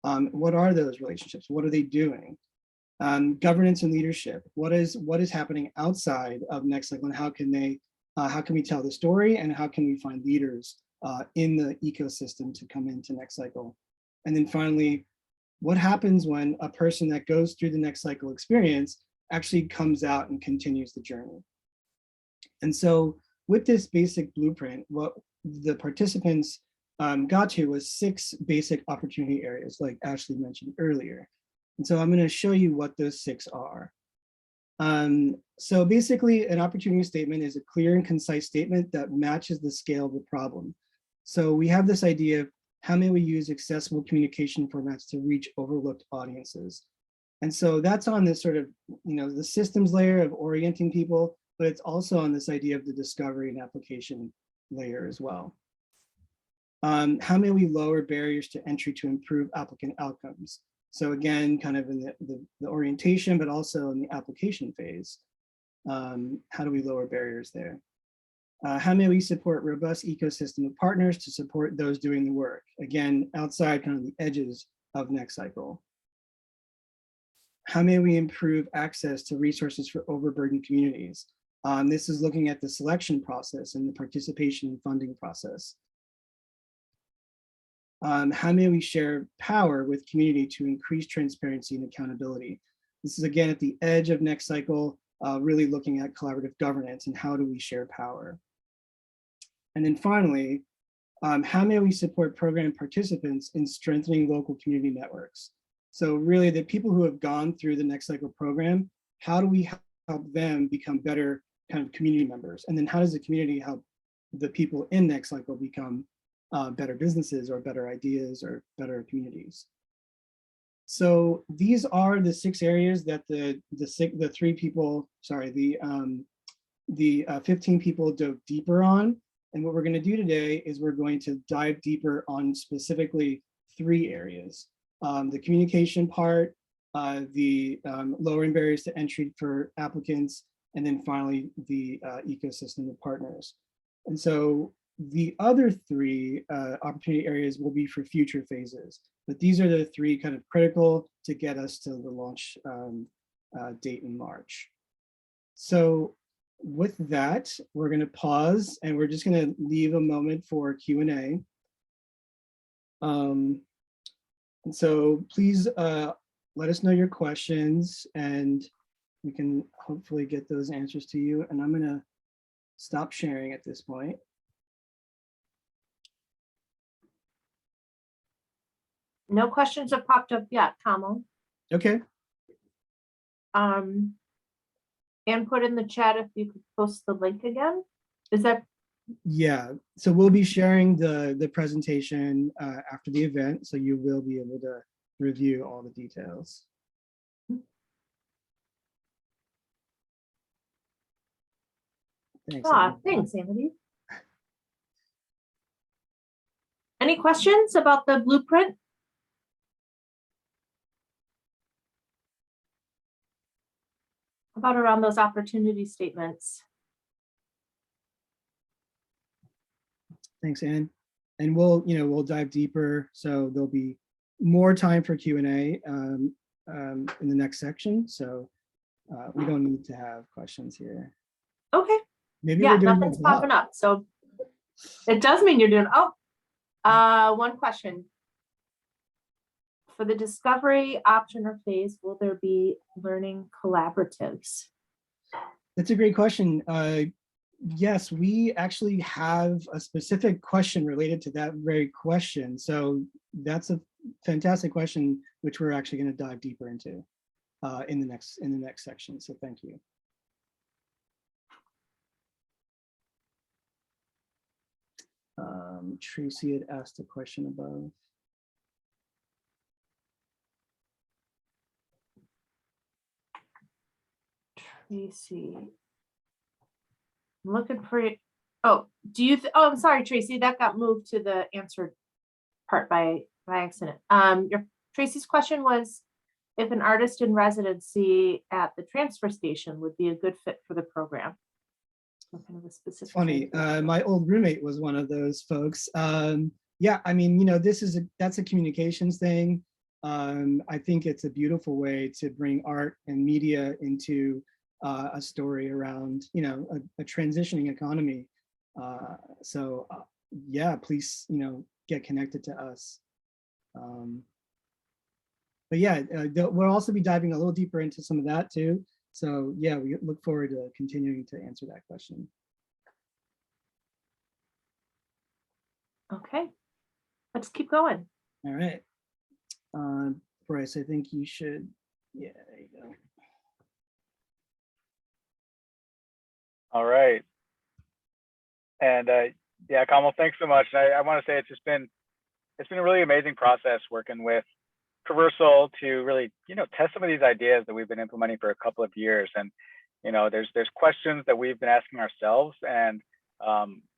What are those relationships? What are they doing? Governance and leadership. What is happening outside of NextCycle, and how can we tell the story, and how can we find leaders in the ecosystem to come into NextCycle? And then finally, what happens when a person that goes through the NextCycle experience actually comes out and continues the journey? And so with this basic blueprint, what the participants got to was 6 basic opportunity areas, like Ashley mentioned earlier. And so I'm going to show you what those 6 are. So basically, an opportunity statement is a clear and concise statement that matches the scale of the problem. So we have this idea of how may we use accessible communication formats to reach overlooked audiences. And so that's on this sort of, the systems layer of orienting people, but it's also on this idea of the discovery and application layer as well. How may we lower barriers to entry to improve applicant outcomes? So again, kind of in the orientation, but also in the application phase. How do we lower barriers there? How may we support robust ecosystem of partners to support those doing the work? Again, outside kind of the edges of NextCycle. How may we improve access to resources for overburdened communities? This is looking at the selection process and the participation and funding process. How may we share power with community to increase transparency and accountability? This is again at the edge of NextCycle, really looking at collaborative governance and how do we share power? And then finally, how may we support program participants in strengthening local community networks? So really the people who have gone through the NextCycle program, how do we help them become better kind of community members? And then how does the community help the people in NextCycle become better businesses or better ideas or better communities? So these are the 6 areas that the 15 people dove deeper on. And what we're going to do today is we're going to dive deeper on specifically 3 areas. The communication part, the lowering barriers to entry for applicants, and then finally the ecosystem of partners. And so the other 3 opportunity areas will be for future phases, but these are the 3 kind of critical to get us to the launch date in March. So with that, we're going to pause and we're just going to leave a moment for Q&A. And so please let us know your questions and we can hopefully get those answers to you. And I'm going to stop sharing at this point. No questions have popped up yet, Kamal. Okay. And put in the chat if you could post the link again. Is that? Yeah, so we'll be sharing the presentation after the event, so you will be able to review all the details. Thanks. Thanks, Andy. Any questions about the blueprint? About around those opportunity statements? Thanks, Ann. And we'll dive deeper. So there'll be more time for Q&A in the next section. So we don't need to have questions here. Okay. Maybe yeah, we're doing nothing's popping up. So it does mean you're doing, one question. For the discovery option or phase, will there be learning collaboratives? That's a great question. Yes, we actually have a specific question related to that very question. So that's a fantastic question, which we're actually going to dive deeper into in the next section. So thank you. Tracy had asked a question above. Tracy, I'm looking for it. Oh, I'm sorry, Tracy, that got moved to the answered part by accident. Tracy's question was if an artist in residency at the transfer station would be a good fit for the program. Kind of a specific. Funny, my old roommate was one of those folks. Yeah, I mean, that's a communications thing. I think it's a beautiful way to bring art and media into a story around, a transitioning economy. So yeah, please, get connected to us. But yeah, we'll also be diving a little deeper into some of that too. So yeah, we look forward to continuing to answer that question. Okay, let's keep going. All right. Bryce, I think you should, yeah, there you go. All right. And Yeah, Kamal, thanks so much. I want to say it's been a really amazing process working with Traversal to really, test some of these ideas that we've been implementing for a couple of years. And, there's questions that we've been asking ourselves, and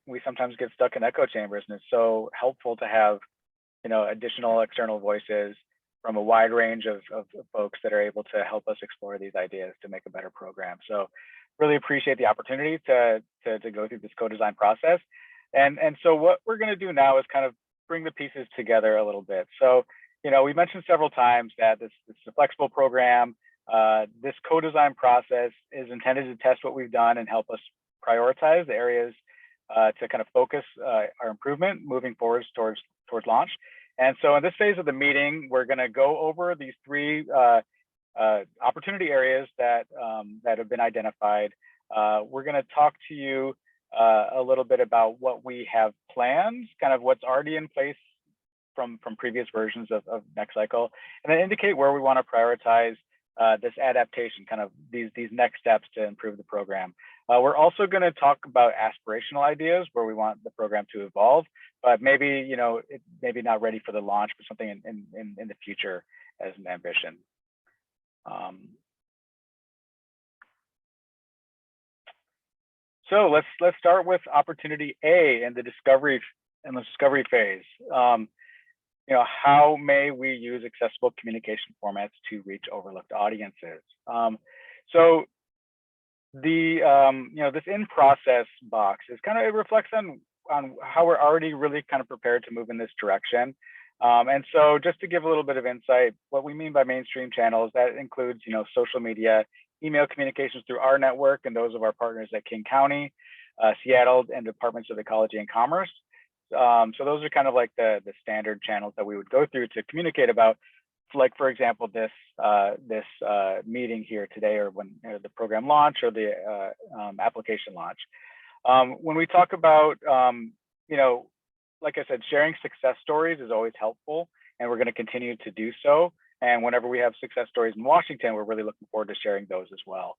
we sometimes get stuck in echo chambers, and it's so helpful to have, additional external voices from a wide range of folks that are able to help us explore these ideas to make a better program. So really appreciate the opportunity to go through this co-design process. And so what we're going to do now is kind of bring the pieces together a little bit. So, we mentioned several times that this is a flexible program. This co-design process is intended to test what we've done and help us prioritize the areas to kind of focus our improvement moving forward towards launch. And so in this phase of the meeting, we're going to go over these three opportunity areas that have been identified. We're going to talk to you a little bit about what we have planned, kind of what's already in place from previous versions of NextCycle, and then indicate where we want to prioritize this adaptation, kind of these next steps to improve the program. We're also going to talk about aspirational ideas where we want the program to evolve, but maybe maybe not ready for the launch, but something in the future as an ambition. So let's start with opportunity A in the discovery phase. How may we use accessible communication formats to reach overlooked audiences? So the this in process box is kind of, it reflects on how we're already really kind of prepared to move in this direction. And so just to give a little bit of insight, what we mean by mainstream channels, that includes social media, email communications through our network and those of our partners at King County, Seattle, and Departments of Ecology and Commerce. So those are kind of like the standard channels that we would go through to communicate about, like, for example, this meeting here today, or when the program launch or the application launch. When we talk about, like I said, sharing success stories is always helpful, and we're going to continue to do so. And whenever we have success stories in Washington, we're really looking forward to sharing those as well.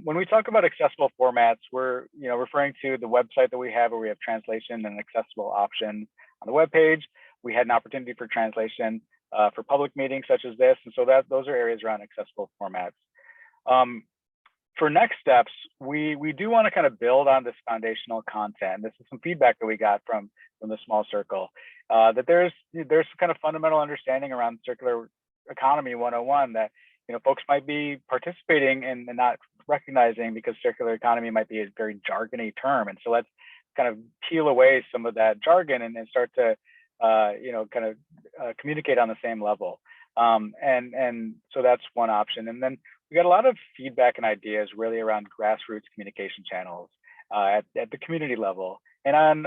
When we talk about accessible formats, we're referring to the website that we have, where we have translation and accessible option on the web page. We had an opportunity for translation for public meetings such as this, and so those are areas around accessible formats. For next steps, we do want to kind of build on this foundational content. This is some feedback that we got from the small circle, that there's kind of fundamental understanding around circular economy 101 that folks might be participating and not recognizing, because circular economy might be a very jargony term. And so let's kind of peel away some of that jargon and start to kind of communicate on the same level. And so that's one option. And then we got a lot of feedback and ideas really around grassroots communication channels at the community level. And on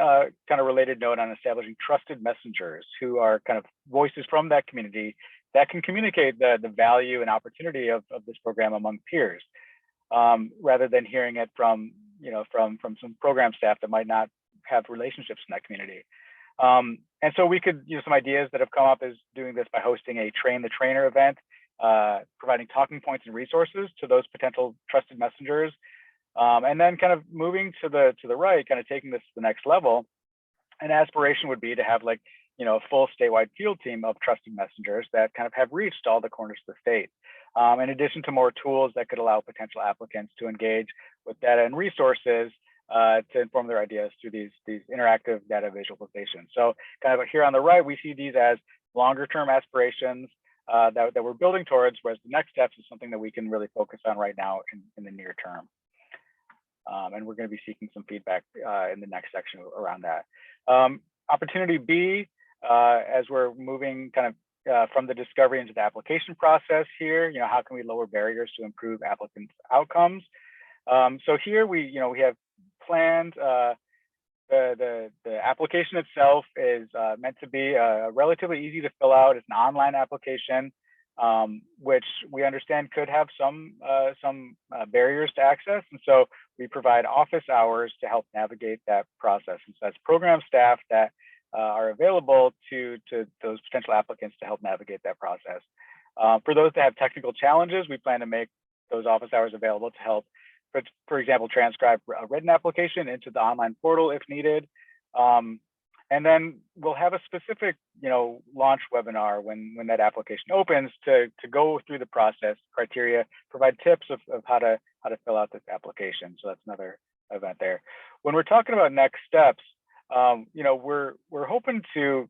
kind of related note, on establishing trusted messengers who are kind of voices from that community that can communicate the value and opportunity of this program among peers, rather than hearing it from some program staff that might not have relationships in that community. And so we could, some ideas that have come up is doing this by hosting a train the trainer event, providing talking points and resources to those potential trusted messengers. And then kind of moving to the right, kind of taking this to the next level. An aspiration would be to have a full statewide field team of trusted messengers that kind of have reached all the corners of the state. In addition to more tools that could allow potential applicants to engage with data and resources to inform their ideas through these interactive data visualizations. So kind of here on the right, we see these as longer term aspirations that we're building towards, whereas the next steps is something that we can really focus on right now in the near term. And we're going to be seeking some feedback in the next section around that. Opportunity B, as we're moving kind of from the discovery into the application process here, how can we lower barriers to improve applicants' outcomes? So here we have planned, the application itself is meant to be relatively easy to fill out. It's an online application, which we understand could have some barriers to access. And so we provide office hours to help navigate that process. And so that's program staff that are available to those potential applicants to help navigate that process. For those that have technical challenges, we plan to make those office hours available to help, for example, transcribe a written application into the online portal if needed, And then we'll have a specific, launch webinar when that application opens to go through the process, criteria, provide tips of how to fill out this application. So that's another event there. When we're talking about next steps, we're hoping to,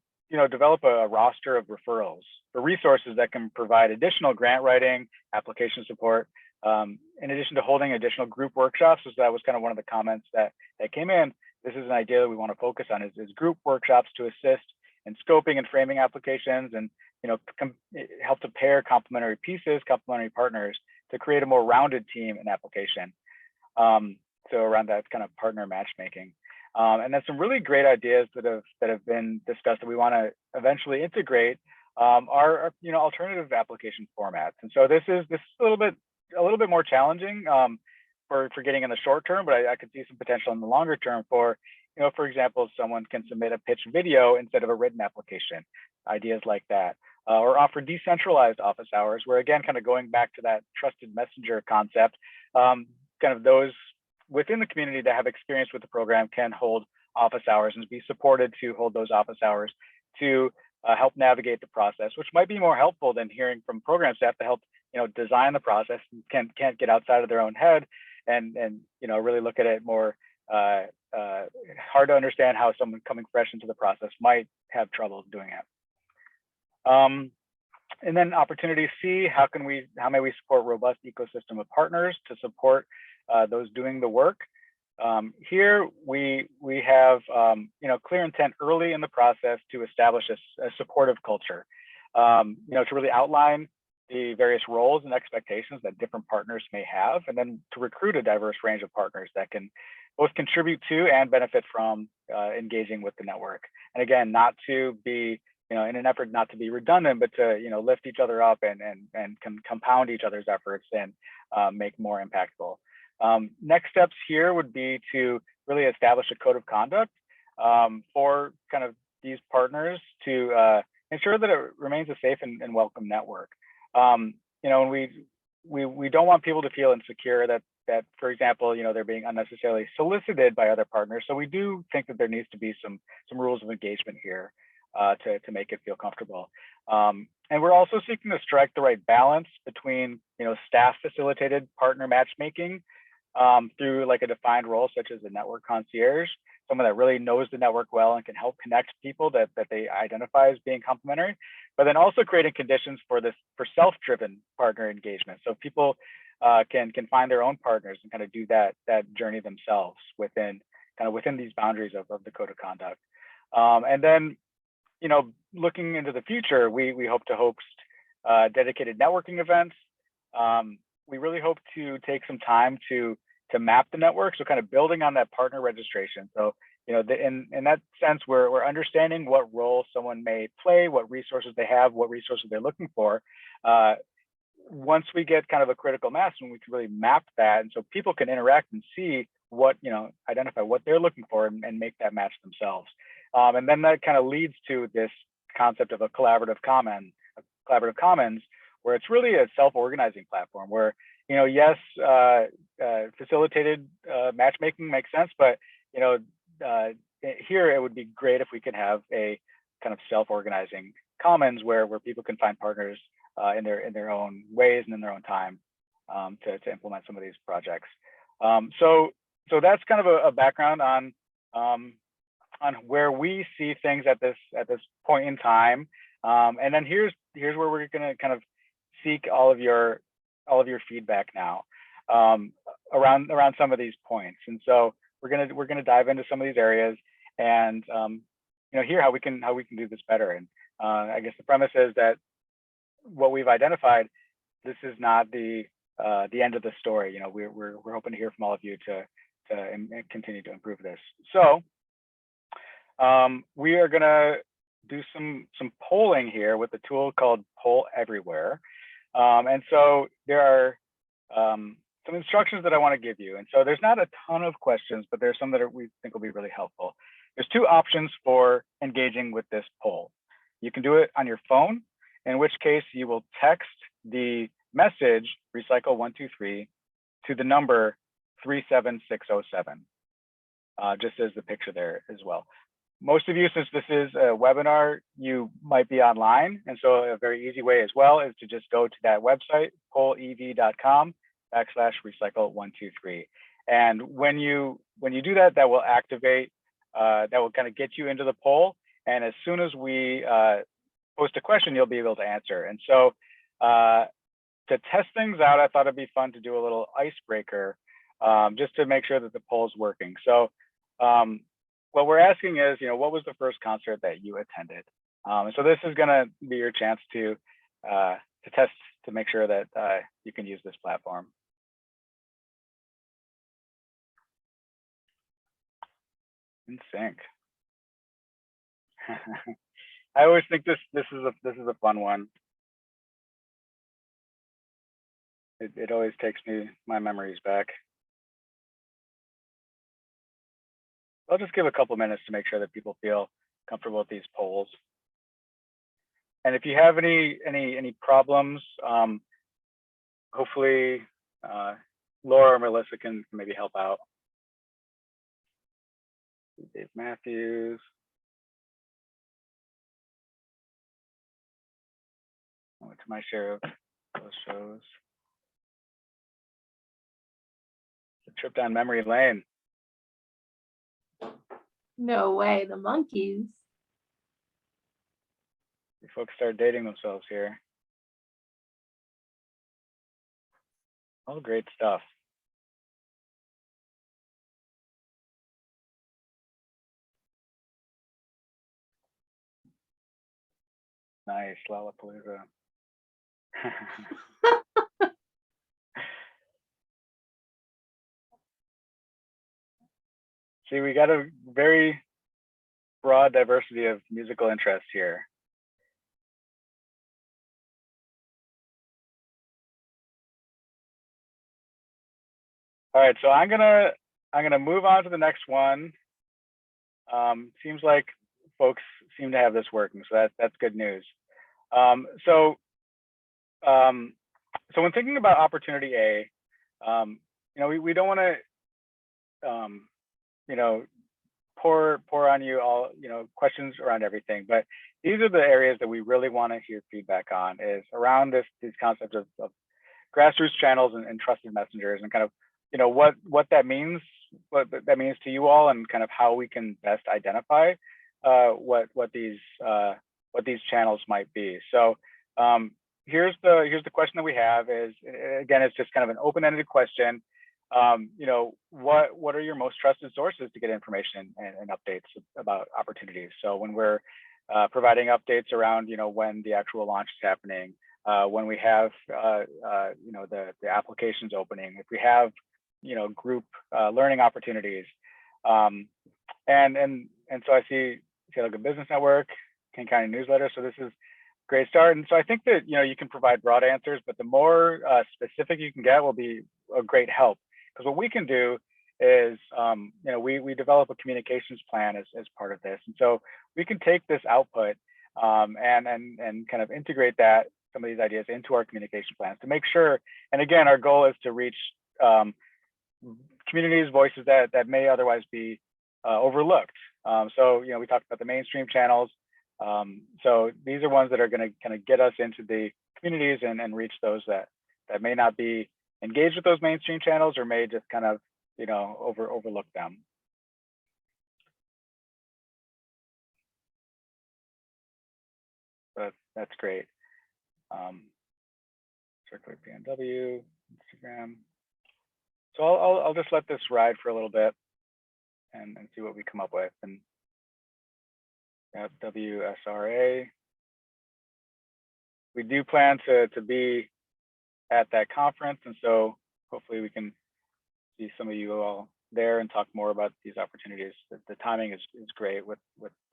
develop a roster of referrals for resources that can provide additional grant writing, application support, in addition to holding additional group workshops. So that was kind of one of the comments that came in. This is an idea that we want to focus on is group workshops to assist in scoping and framing applications and, help to pair complementary pieces, complementary partners to create a more rounded team and application. So around that kind of partner matchmaking. And then some really great ideas that have been discussed that we want to eventually integrate are alternative application formats. And so this is a little bit more challenging for getting in the short term, but I could see some potential in the longer term for, for example, someone can submit a pitch video instead of a written application, ideas like that, or offer decentralized office hours, where again, kind of going back to that trusted messenger concept, kind of those within the community that have experience with the program can hold office hours and be supported to hold those office hours to help navigate the process, which might be more helpful than hearing from program staff to help design the process and can't get outside of their own head and really look at it more hard to understand how someone coming fresh into the process might have trouble doing it. And then opportunity C, how may we support robust ecosystem of partners to support those doing the work? Here we have clear intent early in the process to establish a supportive culture, to really outline the various roles and expectations that different partners may have, and then to recruit a diverse range of partners that can both contribute to and benefit from engaging with the network. And again, not to be, in an effort not to be redundant, but to lift each other up and compound each other's efforts and make more impactful. Next steps here would be to really establish a code of conduct for kind of these partners to ensure that it remains a safe and welcome network. And we don't want people to feel insecure that, for example, they're being unnecessarily solicited by other partners. So we do think that there needs to be some rules of engagement here to make it feel comfortable. And we're also seeking to strike the right balance between, staff facilitated partner matchmaking through like a defined role, such as a network concierge, someone that really knows the network well and can help connect people that they identify as being complementary, but then also creating conditions for self-driven partner engagement. So people can find their own partners and kind of do that journey themselves within these boundaries of the code of conduct. And then, looking into the future, we hope to host dedicated networking events. We really hope to take some time to map the network. So kind of building on that partner registration. So, in that sense, we're understanding what role someone may play, what resources they have, what resources they're looking for. Once we get kind of a critical mass, and we can really map that, and so people can interact and see what, identify what they're looking for and make that match themselves. And then that kind of leads to this concept of a collaborative commons, where it's really a self-organizing platform where, yes, facilitated matchmaking makes sense, but, here it would be great if we could have a kind of self-organizing commons where people can find partners in their own ways and in their own time to implement some of these projects. So that's kind of a background on where we see things at this point in time. And then here's where we're going to kind of seek all of your feedback now around some of these points. And so we're gonna dive into some of these areas and hear how we can do this better. And I guess the premise is that what we've identified, this is not the end of the story. We're hoping to hear from all of you to continue to improve this. So we are gonna do some polling here with a tool called Poll Everywhere. And so there are some instructions that I want to give you. And so there's not a ton of questions, but there's some that we think will be really helpful. There's two options for engaging with this poll. You can do it on your phone, in which case you will text the message recycle123 to the number 37607, just as the picture there as well. most of you, since this is a webinar, you might be online. And so a very easy way as well is to just go to that website, pollev.com/recycle123. And when you do that, that will activate, that will kind of get you into the poll. And as soon as we post a question, you'll be able to answer. And so to test things out, I thought it'd be fun to do a little icebreaker just to make sure that the poll is working. So what we're asking is, what was the first concert that you attended? And so this is going to be your chance to test to make sure that you can use this platform. In sync. I always think this is a fun one. It always takes my memories back. I'll just give a couple minutes to make sure that people feel comfortable with these polls. And if you have any problems, hopefully Laura or Melissa can maybe help out. Dave Matthews. I went to my share of those shows. A trip down memory lane. No way, the monkeys. You folks start dating themselves here. All great stuff. Nice, Lollapalooza. See, we got a very broad diversity of musical interests here. All right, so I'm gonna move on to the next one. Seems like folks seem to have this working, so that's good news. So when thinking about opportunity A, we don't want to pour on you all questions around everything, but these are the areas that we really want to hear feedback on, is around these concepts of grassroots channels and trusted messengers, and kind of what that means to you all, and kind of how we can best identify what these channels might be. So here's the question that we have is, again, it's just kind of an open-ended question. What are your most trusted sources to get information and updates about opportunities? So when we're providing updates around when the actual launch is happening, when we have the applications opening, if we have group learning opportunities, and so I see like a business network, King County newsletter. So this is a great start. And so I think that you can provide broad answers, but the more specific you can get will be a great help. Because what we can do is, we develop a communications plan as part of this, and so we can take this output and kind of integrate some of these ideas into our communication plans to make sure. And again, our goal is to reach communities, voices that may otherwise be overlooked. So we talked about the mainstream channels. So these are ones that are going to kind of get us into the communities and reach those that may not be engaged with those mainstream channels, or may just kind of overlook them. But that's great. Circular PNW, Instagram. So I'll just let this ride for a little bit and see what we come up with. And WSRA. We do plan to be at that conference, and so hopefully we can see some of you all there and talk more about these opportunities. The timing is great with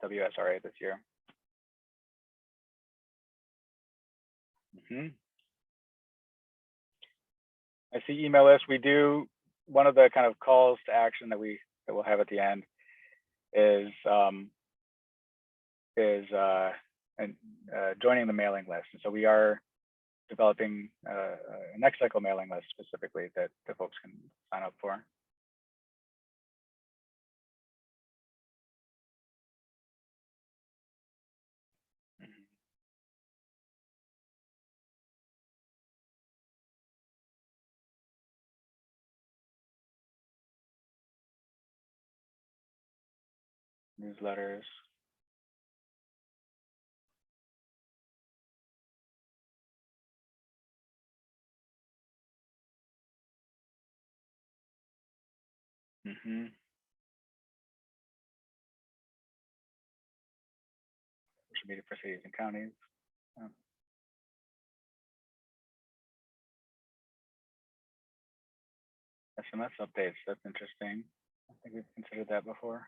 WSRA this year. I see email lists. We do, one of the kind of calls to action that we'll have at the end is joining the mailing list. And so we are developing a NextCycle mailing list specifically that folks can sign up for. newsletters. Social media for cities and counties. SMS updates, that's interesting. I think we've considered that before.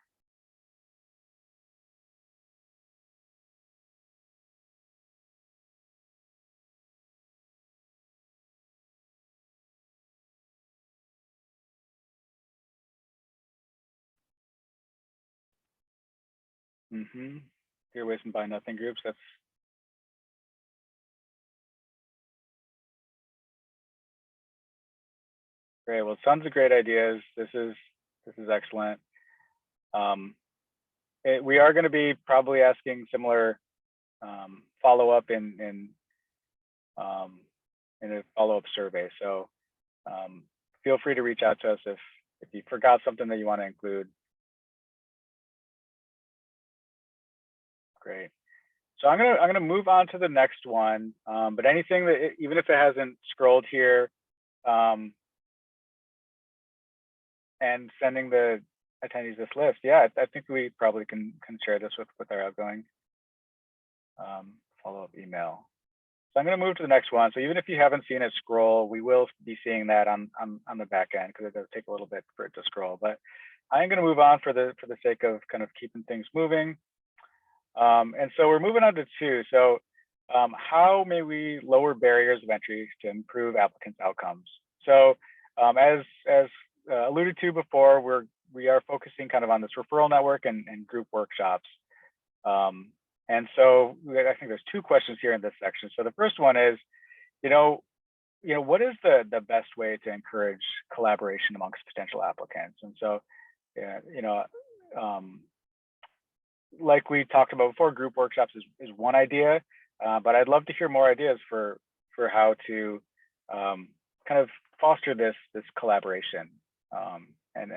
Zero waste and buy nothing groups, that's great. Well, tons of great ideas. This is excellent. We are going to be probably asking similar follow-up in a follow-up survey. So feel free to reach out to us if you forgot something that you want to include. Great. So I'm gonna move on to the next one. But anything that, even if it hasn't scrolled here, and sending the attendees this list, yeah, I think we probably can share this with our outgoing follow-up email. So I'm going to move to the next one. So even if you haven't seen it scroll, we will be seeing that on the back end, because it does take a little bit for it to scroll. But I am going to move on for the sake of kind of keeping things moving. And so we're moving on to 2. So how may we lower barriers of entry to improve applicants' outcomes? So as alluded to before, we are focusing kind of on this referral network and group workshops. And so I think there's 2 questions here in this section. So the first one is, what is the best way to encourage collaboration amongst potential applicants? And so, like we talked about before, group workshops is one idea, but I'd love to hear more ideas for how to kind of foster this collaboration and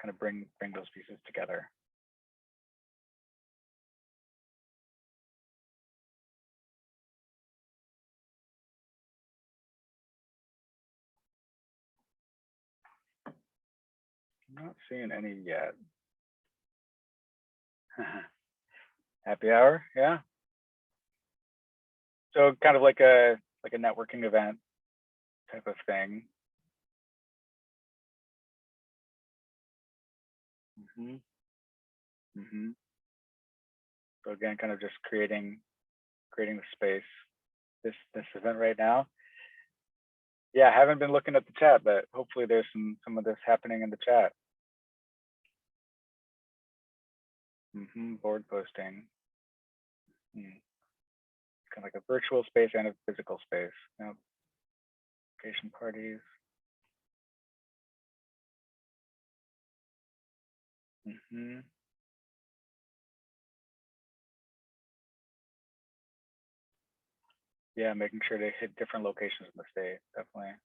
kind of bring those pieces together. I'm not seeing any yet. Happy hour, yeah. So kind of like a networking event type of thing. So again, kind of just creating the space. This event right now. Yeah, I haven't been looking at the chat, but hopefully there's some of this happening in the chat. Board posting. Kind of like a virtual space and a physical space. Yep. Vacation parties. Yeah, making sure they hit different locations in the state, definitely.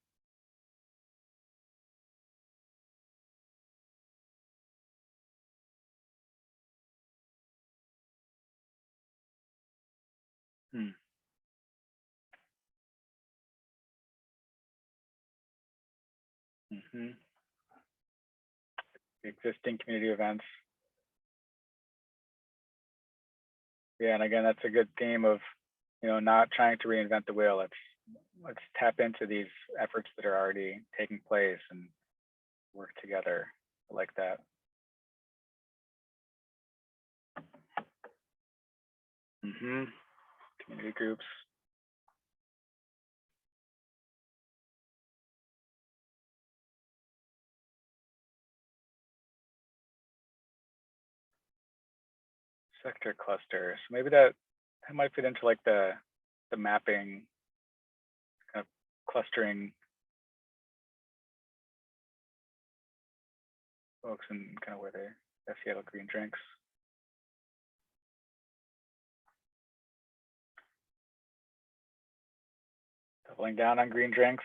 Existing community events. Yeah, and again, that's a good theme of, not trying to reinvent the wheel. Let's tap into these efforts that are already taking place and work together. I like that. Community groups. Sector clusters. Maybe that might fit into like the mapping, kind of clustering folks and kind of where they Seattle green drinks. Doubling down on green drinks.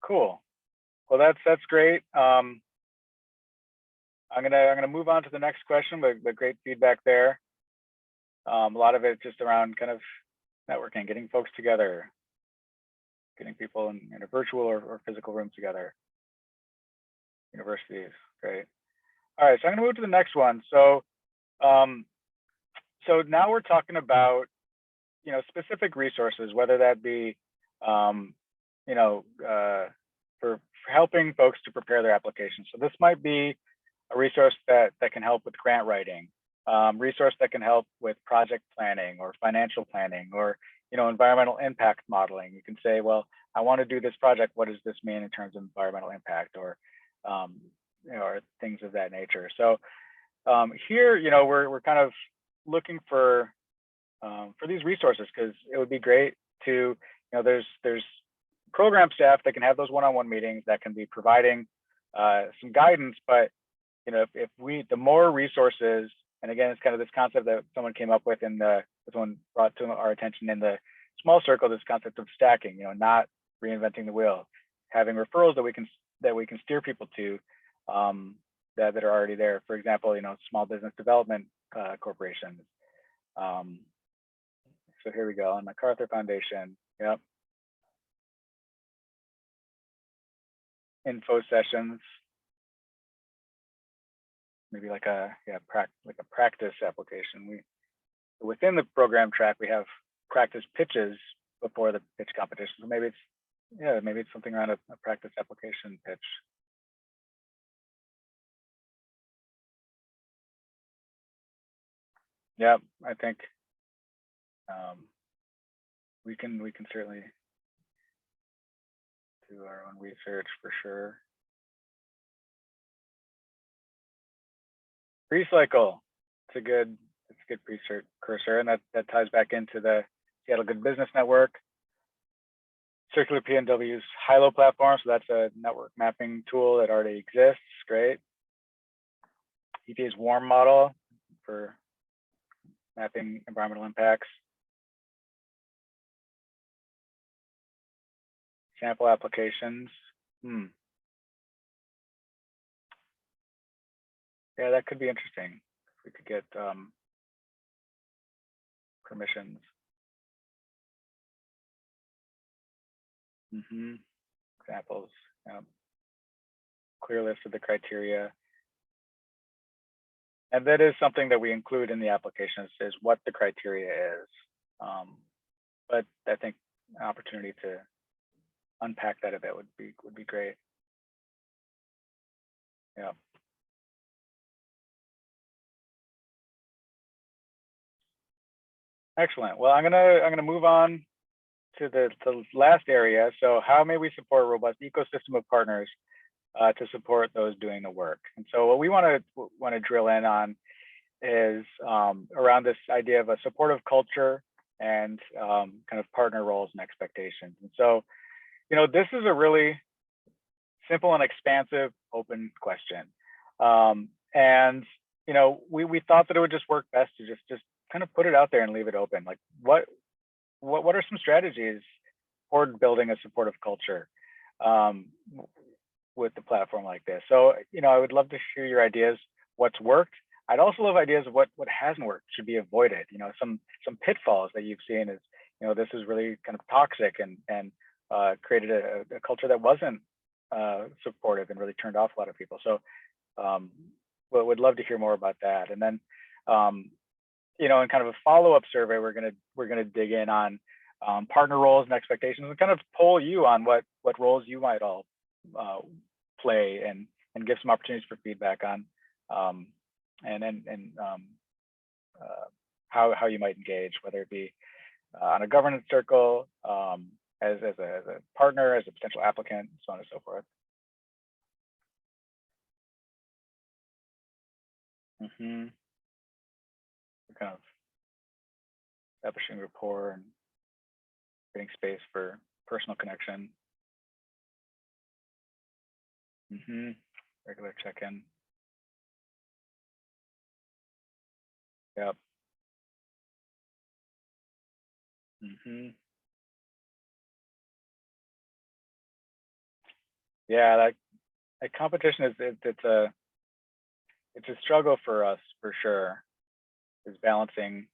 Cool. Well, that's great. I'm gonna move on to the next question, but great feedback there. A lot of it just around kind of networking, getting folks together, getting people in a virtual or physical room together. Universities, great. All right, so I'm gonna move to the next one. So, so now we're talking about, specific resources, whether that be, for helping folks to prepare their applications. So this might be a resource that can help with grant writing, resource that can help with project planning or financial planning, or environmental impact modeling. You can say, well, I want to do this project. What does this mean in terms of environmental impact, or or things of that nature. So here, we're kind of looking for these resources, because it would be great to, there's program staff that can have those one-on-one meetings that can be providing some guidance, but if the more resources, and again, it's kind of this concept that someone came up with someone brought to our attention in the small circle, this concept of stacking, not reinventing the wheel, having referrals that we can steer people to that are already there. For example, small business development corporations. So here we go on MacArthur Foundation. Yep. Info sessions. Maybe like a practice application. Within the program track, we have practice pitches before the pitch competition. So maybe it's something around a practice application pitch. Yeah, I think we can certainly do our own research for sure. NextCycle, it's a good precursor, and that ties back into the Seattle Good Business Network. Circular PNW's Hilo platform, so that's a network mapping tool that already exists. Great. EPA's WARM model for mapping environmental impacts. Sample applications. Yeah, that could be interesting if we could get permissions. Examples. Clear list of the criteria. And that is something that we include in the application, is what the criteria is. But I think an opportunity to unpack that a bit would be great. Yeah. Excellent. Well, I'm gonna move on to the last area. So how may we support a robust ecosystem of partners to support those doing the work? And so what we want to drill in on is around this idea of a supportive culture and kind of partner roles and expectations. And so, this is a really simple and expansive open question. And we thought that it would just work best to just kind of put it out there and leave it open. Like what are some strategies for building a supportive culture with the platform like this? So, I would love to hear your ideas, what's worked. I'd also love ideas of what hasn't worked, should be avoided. Some pitfalls that you've seen is, this is really kind of toxic and created a culture that wasn't supportive and really turned off a lot of people. So would love to hear more about that. And then, in kind of a follow-up survey, we're gonna dig in on partner roles and expectations, and kind of poll you on what roles you might all play, and give some opportunities for feedback on how you might engage, whether it be on a governance circle, as a partner, as a potential applicant, so on and so forth. Kind of establishing rapport and creating space for personal connection. Regular check-in. Yep. Yeah, that competition is it's it's a struggle for us for sure, is balancing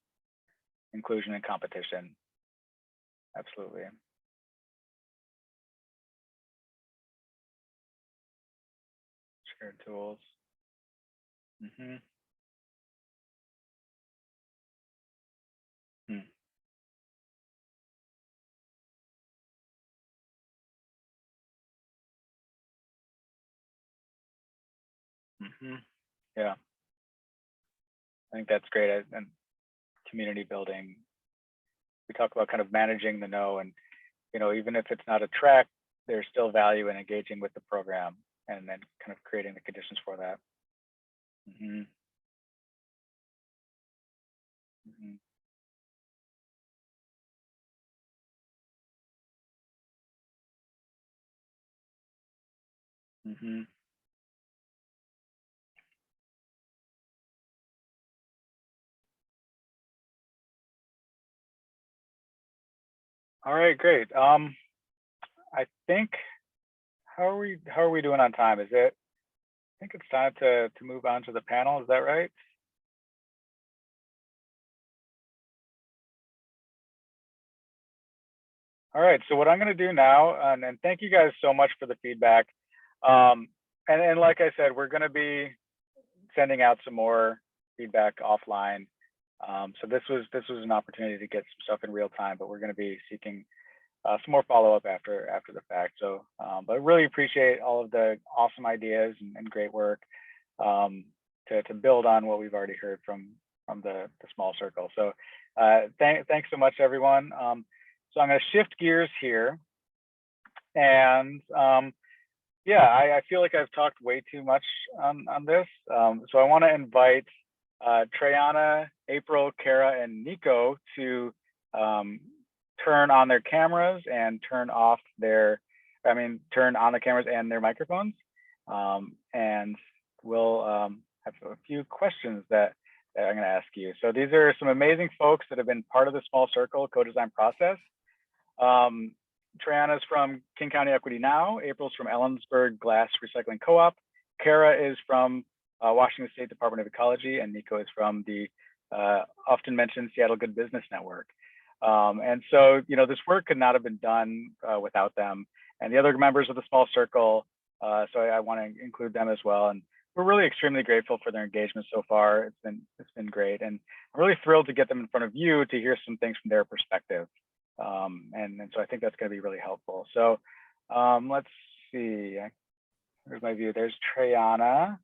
inclusion and competition. Absolutely. Shared tools. Mm-hmm. Mm-hmm. Yeah, I think that's great. And community building, we talk about kind of managing the no, and even if it's not a track, there's still value in engaging with the program and then kind of creating the conditions for that. Mm-hmm. Mm-hmm. Mm-hmm. All right, great. I think, how are we doing on time? I think it's time to move on to the panel. Is that right? All right, so what I'm going to do now, and thank you guys so much for the feedback. And like I said, we're going to be sending out some more feedback offline. So this was an opportunity to get some stuff in real time, but we're going to be seeking some more follow-up after the fact. So, but really appreciate all of the awesome ideas and great work to build on what we've already heard from the small circle. So thanks so much, everyone. So I'm going to shift gears here, and yeah, I feel like I've talked way too much on this. So I want to invite Trayana, April, Kara, and Nico to turn on their cameras and turn on the cameras and their microphones. And we'll have a few questions that I'm going to ask you. So these are some amazing folks that have been part of the Small Circle co-design process. Trayana's from King County Equity Now, April's from Ellensburg Glass Recycling Co-op, Kara is from Washington State Department of Ecology, and Nico is from the often mentioned Seattle Good Business Network. And so, this work could not have been done without them and the other members of the Small Circle. So I want to include them as well. And we're really extremely grateful for their engagement so far. It's been great, and I'm really thrilled to get them in front of you to hear some things from their perspective. And so I think that's going to be really helpful. So let's see. There's my view. There's Trayana.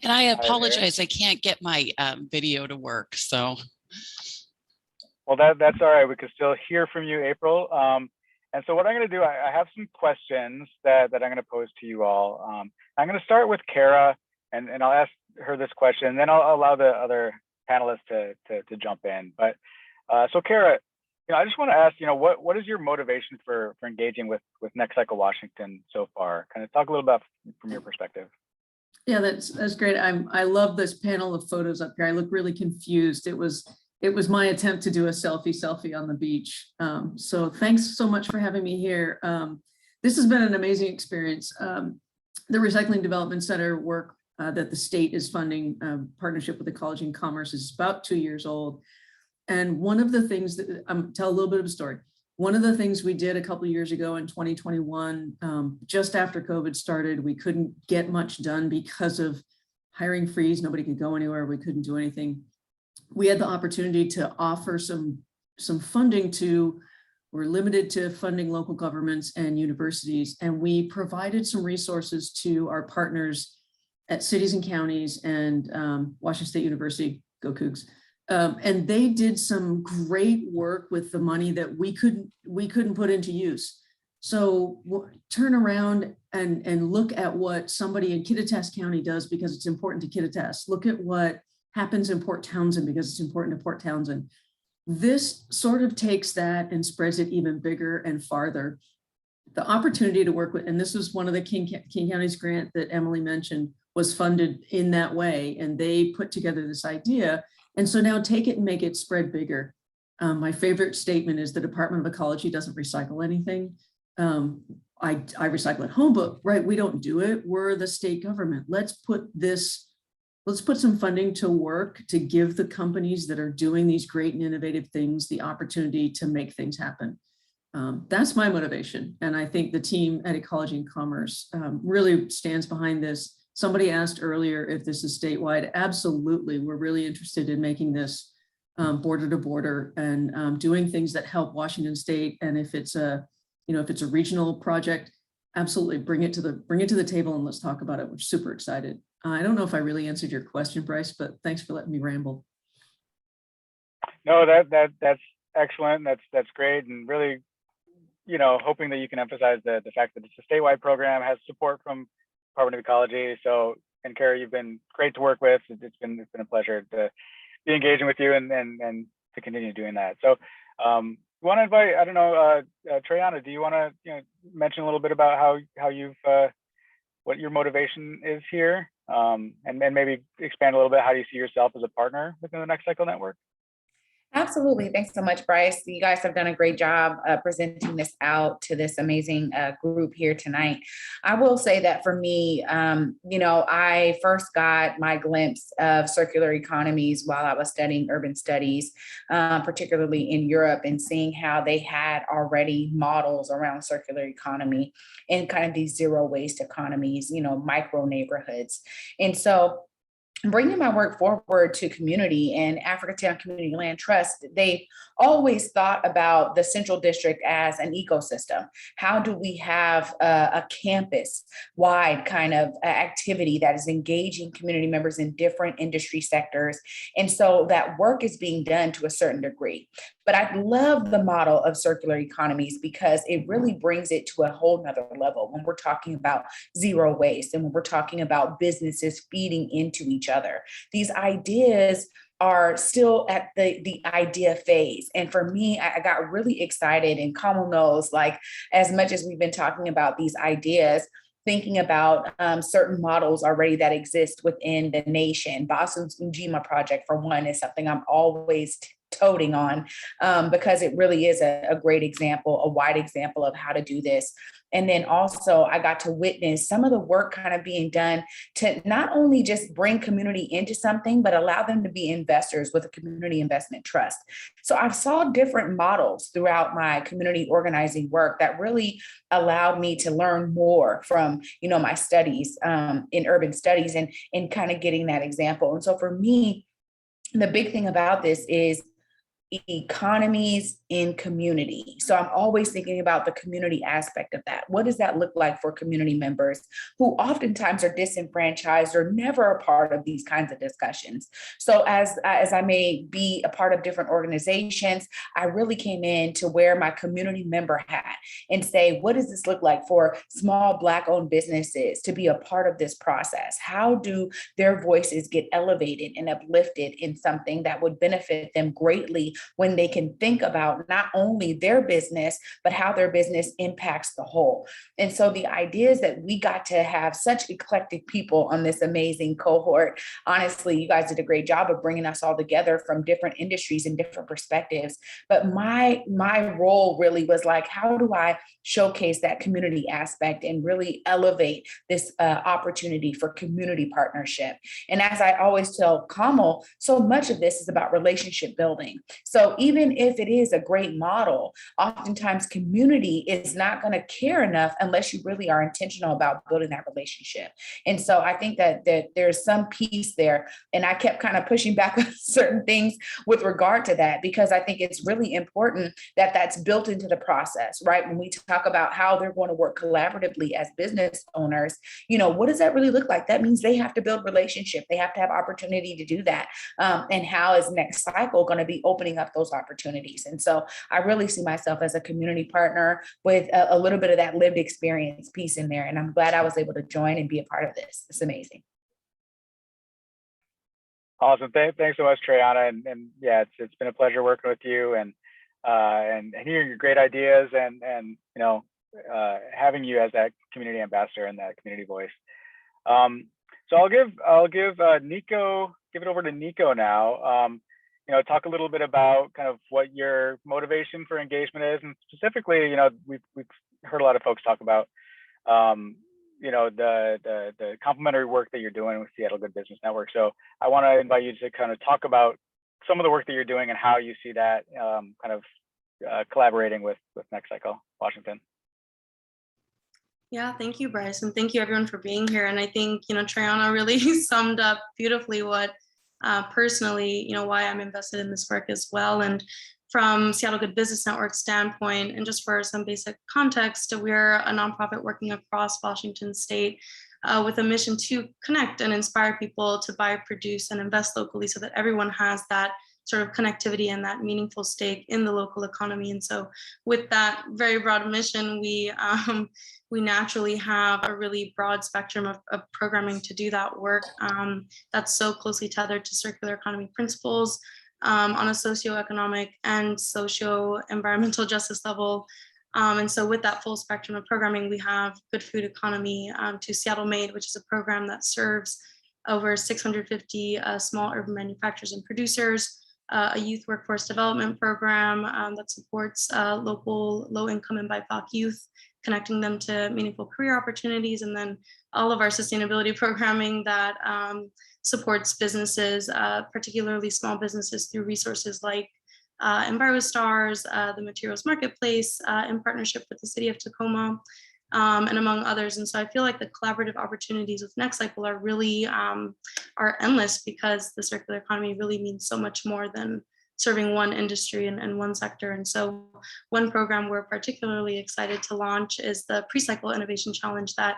And I apologize, I can't get my video to work, so. Well, that's all right. We can still hear from you, April. And so what I'm going to do, I have some questions that I'm going to pose to you all. I'm going to start with Kara, and I'll ask her this question, and then I'll allow the other panelists to jump in. But so Kara, I just want to ask, what is your motivation for engaging with NextCycle Washington so far? Kind of talk a little bit from your perspective. Yeah, that's great. I love this panel of photos up here. I look really confused. It was my attempt to do a selfie on the beach. So thanks so much for having me here. This has been an amazing experience. The Recycling Development Center work that the state is funding, partnership with Ecology and Commerce, is about 2 years old. And one of the things that tell a little bit of a story. One of the things we did a couple of years ago in 2021, just after COVID started, we couldn't get much done because of hiring freeze. Nobody could go anywhere. We couldn't do anything. We had the opportunity to offer some funding to, we're limited to funding local governments and universities. And we provided some resources to our partners at cities and counties and Washington State University, go Cougs. And they did some great work with the money that we couldn't put into use. So turn around and look at what somebody in Kittitas County does because it's important to Kittitas. Look at what happens in Port Townsend because it's important to Port Townsend. This sort of takes that and spreads it even bigger and farther. The opportunity to work with, and this was one of the King County's grant that Emily mentioned, was funded in that way. And they put together this idea. And so now take it and make it spread bigger. My favorite statement is the Department of Ecology doesn't recycle anything. I recycle at home, but right, we don't do it. We're the state government. Let's put some funding to work to give the companies that are doing these great and innovative things the opportunity to make things happen. That's my motivation. And I think the team at Ecology and Commerce really stands behind this. Somebody asked earlier if this is statewide. Absolutely. We're really interested in making this border to border and doing things that help Washington State. And if it's a regional project, absolutely bring it to the table and let's talk about it. We're super excited. I don't know if I really answered your question, Bryce, but thanks for letting me ramble. No, that's excellent. That's great, and really, hoping that you can emphasize the fact that it's a statewide program, has support from Department of Ecology. So, and Carrie, you've been great to work with. It's been a pleasure to be engaging with you and to continue doing that. So, you want to invite, I don't know, Treyana, do you want to mention a little bit about how you've what your motivation is here, and maybe expand a little bit how you see yourself as a partner within the NextCycle network? Absolutely. Thanks so much, Bryce. You guys have done a great job presenting this out to this amazing group here tonight. I will say that for me, I first got my glimpse of circular economies while I was studying urban studies, particularly in Europe, and seeing how they had already models around circular economy and kind of these zero waste economies, micro neighborhoods. And so bringing my work forward to community and Africatown Community Land Trust, they always thought about the Central District as an ecosystem. How do we have a campus-wide kind of activity that is engaging community members in different industry sectors? And so that work is being done to a certain degree. But I love the model of circular economies because it really brings it to a whole nother level when we're talking about zero waste and when we're talking about businesses feeding into each other. These ideas are still at the idea phase. And for me, I got really excited, and Kamal knows, like, as much as we've been talking about these ideas, thinking about certain models already that exist within the nation. Boston's Ujima project, for one, is something I'm always toting on because it really is a great example, a wide example of how to do this. And then also I got to witness some of the work kind of being done to not only just bring community into something, but allow them to be investors with a community investment trust. So I saw different models throughout my community organizing work that really allowed me to learn more from, my studies in urban studies and kind of getting that example. And so for me, the big thing about this is economies in community. So I'm always thinking about the community aspect of that. What does that look like for community members who oftentimes are disenfranchised or never a part of these kinds of discussions? So as I may be a part of different organizations, I really came in to wear my community member hat and say, what does this look like for small Black-owned businesses to be a part of this process? How do their voices get elevated and uplifted in something that would benefit them greatly when they can think about not only their business, but how their business impacts the whole? And so the idea is that we got to have such eclectic people on this amazing cohort. Honestly, you guys did a great job of bringing us all together from different industries and different perspectives. But my role really was like, how do I showcase that community aspect and really elevate this opportunity for community partnership? And as I always tell Kamal, so much of this is about relationship building. So even if it is a great model, oftentimes community is not going to care enough unless you really are intentional about building that relationship. And so I think that there's some piece there. And I kept kind of pushing back on certain things with regard to that, because I think it's really important that that's built into the process, right? When we talk about how they're going to work collaboratively as business owners, what does that really look like? That means they have to build relationship. They have to have opportunity to do that. And how is NextCycle going to be opening up those opportunities? And so I really see myself as a community partner with a little bit of that lived experience piece in there. And I'm glad I was able to join and be a part of this. It's amazing. Awesome. Thanks so much, Treyana. And yeah, it's been a pleasure working with you and hearing your great ideas and having you as that community ambassador and that community voice. So I'll give Nico, give it over to Nico now. Talk a little bit about kind of what your motivation for engagement is, and specifically, we've heard a lot of folks talk about, you know, the complementary work that you're doing with Seattle Good Business Network. So I want to invite you to kind of talk about some of the work that you're doing and how you see that kind of collaborating with NextCycle Washington. Yeah, thank you, Bryce, and thank you everyone for being here. And I think, you know, Triana really summed up beautifully what personally, you know, why I'm invested in this work as well. And from Seattle Good Business Network standpoint, and just for some basic context, we're a nonprofit working across Washington State with a mission to connect and inspire people to buy, produce, and invest locally so that everyone has that sort of connectivity and that meaningful stake in the local economy. And so with that very broad mission, we naturally have a really broad spectrum of programming to do that work that's so closely tethered to circular economy principles on a socioeconomic and socio-environmental justice level. And so with that full spectrum of programming, we have Good Food Economy to Seattle Made, which is a program that serves over 650 small urban manufacturers and producers, a youth workforce development program that supports local low-income and BIPOC youth, connecting them to meaningful career opportunities, and then all of our sustainability programming that supports businesses, particularly small businesses, through resources like EnviroStars, the Materials Marketplace, in partnership with the City of Tacoma, and among others. And so I feel like the collaborative opportunities with NextCycle are really are endless, because the circular economy really means so much more than serving one industry and one sector. And so one program we're particularly excited to launch is the Pre-Cycle Innovation Challenge that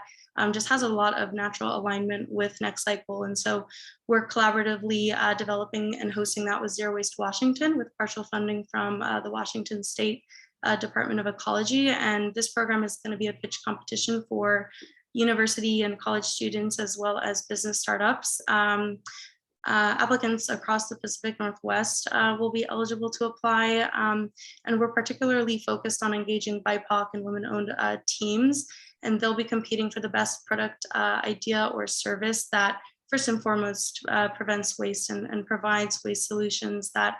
just has a lot of natural alignment with NextCycle. And so we're collaboratively developing and hosting that with Zero Waste Washington, with partial funding from the Washington State Department of Ecology. And this program is going to be a pitch competition for university and college students, as well as business startups. Applicants across the Pacific Northwest will be eligible to apply. And we're particularly focused on engaging BIPOC and women-owned teams, and they'll be competing for the best product idea or service that first and foremost prevents waste and provides waste solutions that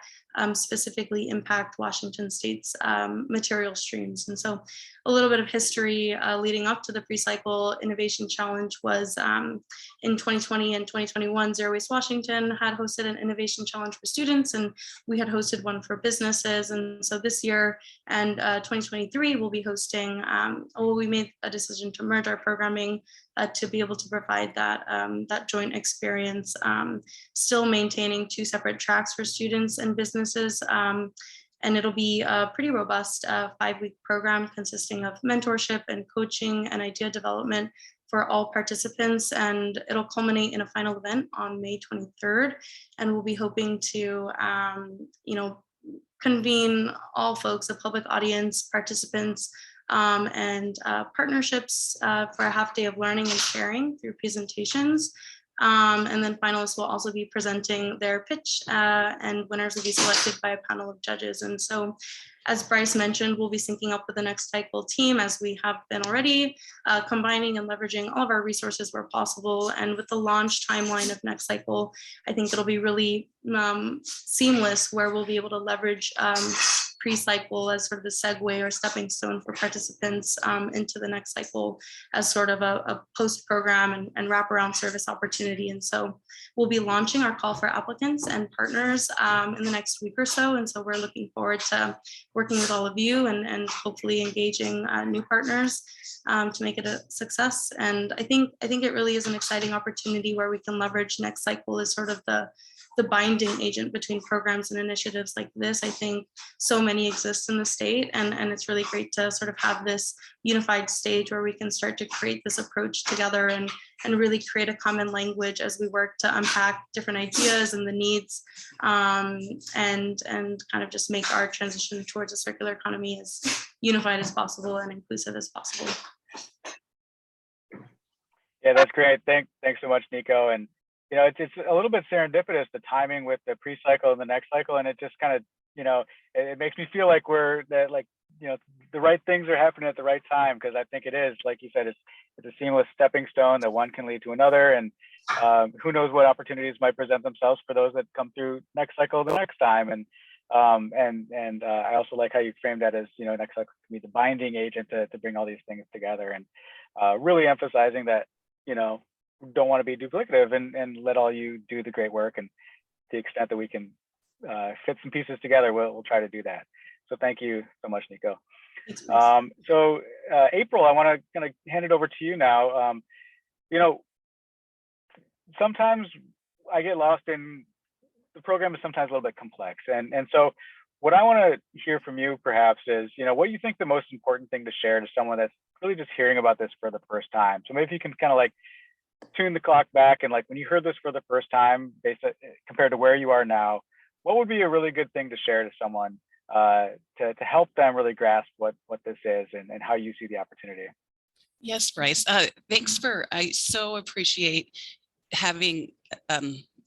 specifically impact Washington State's material streams. And so a little bit of history leading up to the Pre-Cycle Innovation Challenge was in 2020 and 2021, Zero Waste Washington had hosted an innovation challenge for students, and we had hosted one for businesses. And so this year and 2023, we'll be hosting, we made a decision to merge our programming to be able to provide that, that joint experience, still maintaining two separate tracks for students and businesses. And it'll be a pretty robust 5-week program consisting of mentorship and coaching and idea development for all participants. And it'll culminate in a final event on May 23rd. And we'll be hoping to, you know, convene all folks, a public audience, participants, and partnerships for a half day of learning and sharing through presentations. And then finalists will also be presenting their pitch, and winners will be selected by a panel of judges. And so, as Bryce mentioned, we'll be syncing up with the NextCycle team, as we have been already, combining and leveraging all of our resources where possible. And with the launch timeline of NextCycle, I think it'll be really seamless, where we'll be able to leverage Pre-Cycle as sort of the segue or stepping stone for participants into the NextCycle as sort of a post program and wraparound service opportunity. And so we'll be launching our call for applicants and partners in the next week or so. And so we're looking forward to working with all of you and hopefully engaging new partners to make it a success. And I think it really is an exciting opportunity where we can leverage NextCycle as sort of the binding agent between programs and initiatives like this. I think so many exist in the state, and it's really great to sort of have this unified stage where we can start to create this approach together and really create a common language as we work to unpack different ideas and the needs, and kind of just make our transition towards a circular economy as unified as possible and inclusive as possible. Yeah, that's great. Thanks so much, Nico. And you know, it's a little bit serendipitous, the timing with the Pre-Cycle and the NextCycle, and it just kind of, you know, it makes me feel like you know, the right things are happening at the right time, because I think it is, like you said, it's a seamless stepping stone that one can lead to another, and who knows what opportunities might present themselves for those that come through NextCycle the next time. And And I also like how you framed that as, NextCycle can be the binding agent to bring all these things together, and really emphasizing that, don't want to be duplicative and let all you do the great work. And to the extent that we can fit some pieces together, we'll try to do that. So thank you so much, Nico. So April, I want to kind of hand it over to you now. Sometimes I get lost in the program is sometimes a little bit complex. And so what I want to hear from you perhaps is, what you think the most important thing to share to someone that's really just hearing about this for the first time. So maybe if you can kind of like tune the clock back and like when you heard this for the first time, compared to where you are now, what would be a really good thing to share to someone to help them really grasp what this is and how you see the opportunity? Yes, Bryce. Thanks I so appreciate having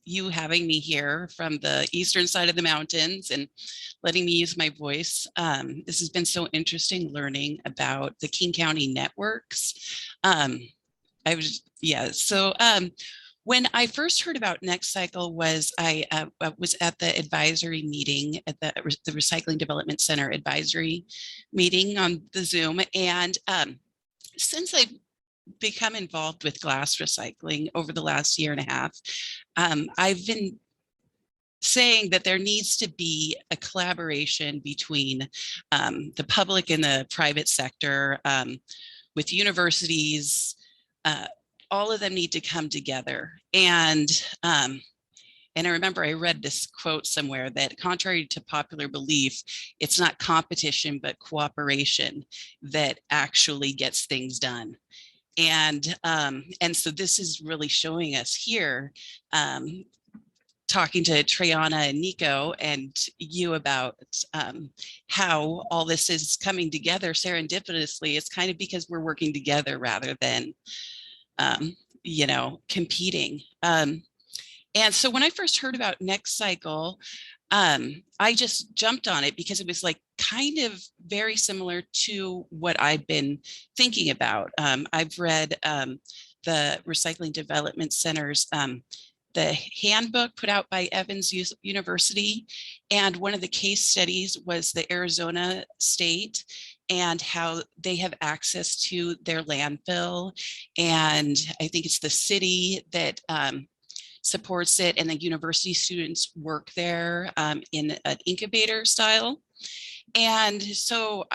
you having me here from the eastern side of the mountains and letting me use my voice. This has been so interesting learning about the King County networks. When I first heard about NextCycle I was at the advisory meeting at the Recycling Development Center advisory meeting on the Zoom. And since I've become involved with glass recycling over the last year and a half, I've been saying that there needs to be a collaboration between the public and the private sector, with universities. All of them need to come together. And I remember I read this quote somewhere that contrary to popular belief, it's not competition, but cooperation that actually gets things done. And so this is really showing us here, talking to Trayana and Nico and you about how all this is coming together serendipitously. It's kind of because we're working together rather than competing. And so when I first heard about NextCycle, I just jumped on it because it was like kind of very similar to what I've been thinking about. I've read the Recycling Development Center's the handbook put out by Evans University. And one of the case studies was the Arizona state and how they have access to their landfill. And I think it's the city that supports it, and the university students work there in an incubator style. And so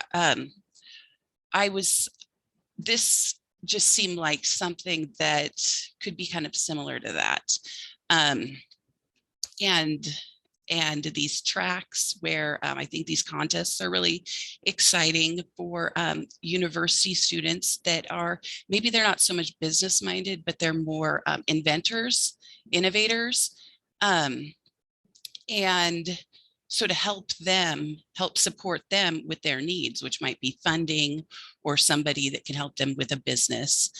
this just seemed like something that could be kind of similar to that. And these tracks where I think these contests are really exciting for university students that are, maybe they're not so much business minded, but they're more inventors, innovators. And so to help support them with their needs, which might be funding or somebody that can help them with a business.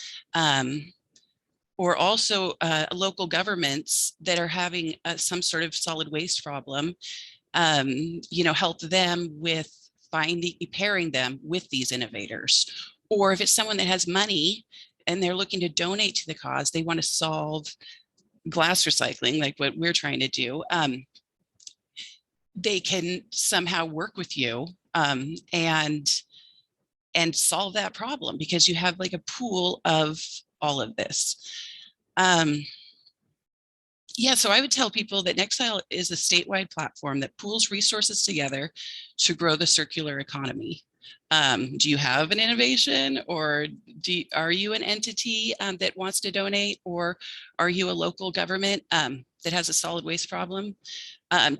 Or also local governments that are having some sort of solid waste problem, help them with pairing them with these innovators. Or if it's someone that has money and they're looking to donate to the cause, they want to solve glass recycling, like what we're trying to do, they can somehow work with you and solve that problem because you have like a pool of all of this. So I would tell people that NextCycle is a statewide platform that pools resources together to grow the circular economy. Do you have an innovation, or are you an entity that wants to donate, or are you a local government that has a solid waste problem?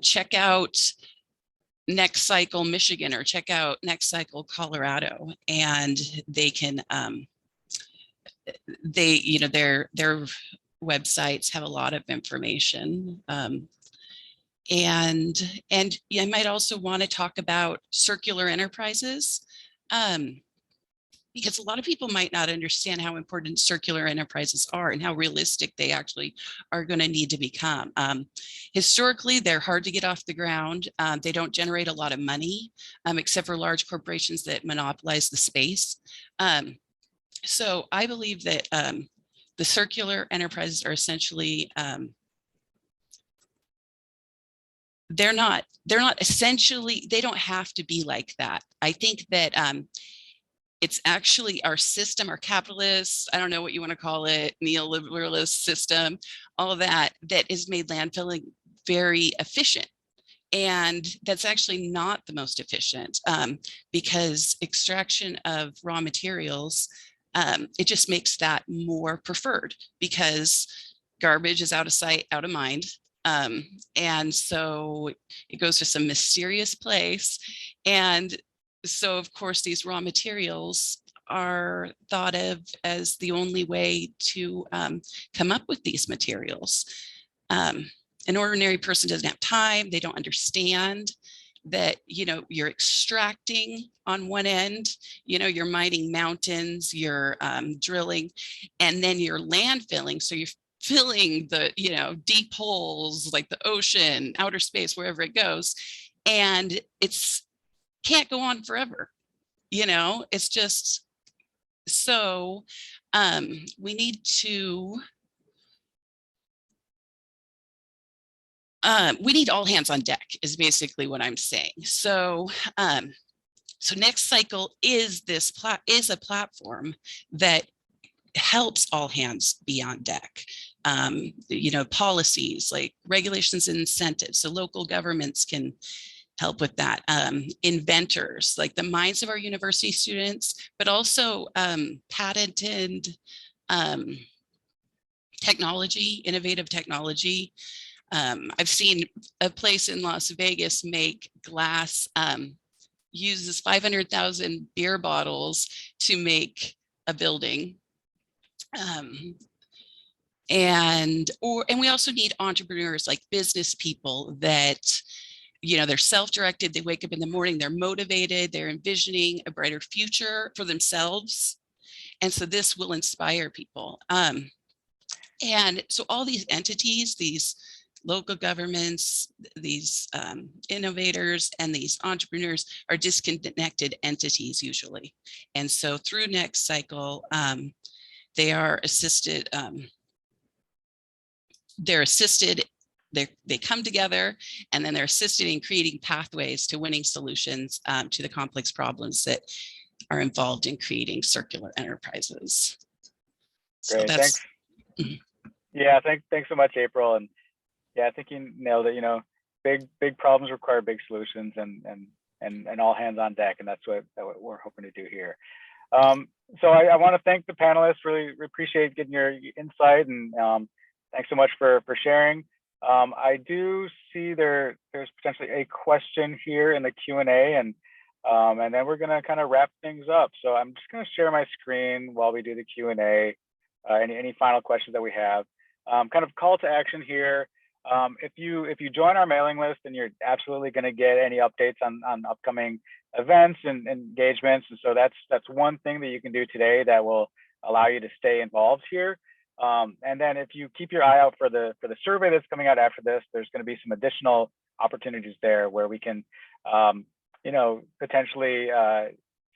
Check out NextCycle Michigan or check out NextCycle Colorado, and they can their websites have a lot of information. And I might also want to talk about circular enterprises, because a lot of people might not understand how important circular enterprises are and how realistic they actually are going to need to become. Historically, they're hard to get off the ground. They don't generate a lot of money, except for large corporations that monopolize the space. So I believe that the circular enterprises are essentially they're not essentially, they don't have to be like that. I think that it's actually our system, our capitalist, I don't know what you want to call it, neoliberalist system, all of that, that is made landfilling very efficient. And that's actually not the most efficient because extraction of raw materials, it just makes that more preferred because garbage is out of sight, out of mind. And so it goes to some mysterious place. And so of course, these raw materials are thought of as the only way to come up with these materials. An ordinary person doesn't have time. They don't understand that, you know, you're extracting on one end, you know, you're mining mountains, you're drilling, and then you're landfilling. So you're filling the, you know, deep holes like the ocean, outer space, wherever it goes. And it's can't go on forever. You know, it's just, so we need to, we need all hands on deck is basically what I'm saying. So, so NextCycle is a platform that helps all hands be on deck. You know, policies like regulations and incentives, so local governments can help with that. Inventors, like the minds of our university students, but also patented technology, innovative technology. I've seen a place in Las Vegas make glass, uses 500,000 beer bottles to make a building. And we also need entrepreneurs, like business people that, you know, they're self-directed, they wake up in the morning, they're motivated, they're envisioning a brighter future for themselves. And so this will inspire people. And so all these entities, these local governments, these innovators, and these entrepreneurs are disconnected entities usually. And so through NextCycle, they are assisted, they come together, and then they're assisted in creating pathways to winning solutions to the complex problems that are involved in creating circular enterprises. Great, So that's, thanks. Yeah, thanks so much, April. And yeah, I think you nailed it. You know, big problems require big solutions, and all hands on deck, and that's what we're hoping to do here. So I want to thank the panelists. Really appreciate getting your insight, and thanks so much for sharing. I do see there's potentially a question here in the Q&A, and then we're going to kind of wrap things up. So I'm just going to share my screen while we do the Q&A. Any final questions that we have. Kind of call to action here. If you join our mailing list, then you're absolutely going to get any updates on upcoming events and engagements. And so that's one thing that you can do today that will allow you to stay involved here. And then if you keep your eye out for the survey that's coming out after this, there's going to be some additional opportunities there where we can, you know, potentially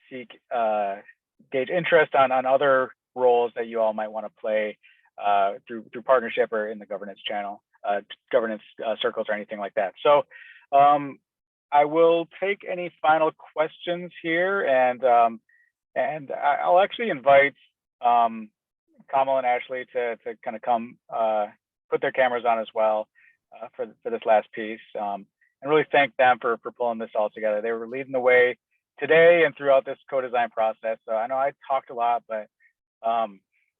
gauge interest on other roles that you all might want to play through partnership or in the governance channel, governance circles or anything like that. So I will take any final questions here, and I'll actually invite Kamal and Ashley to kind of come put their cameras on as well for this last piece, and really thank them for pulling this all together. They were leading the way today and throughout this co-design process. So I know I talked a lot, but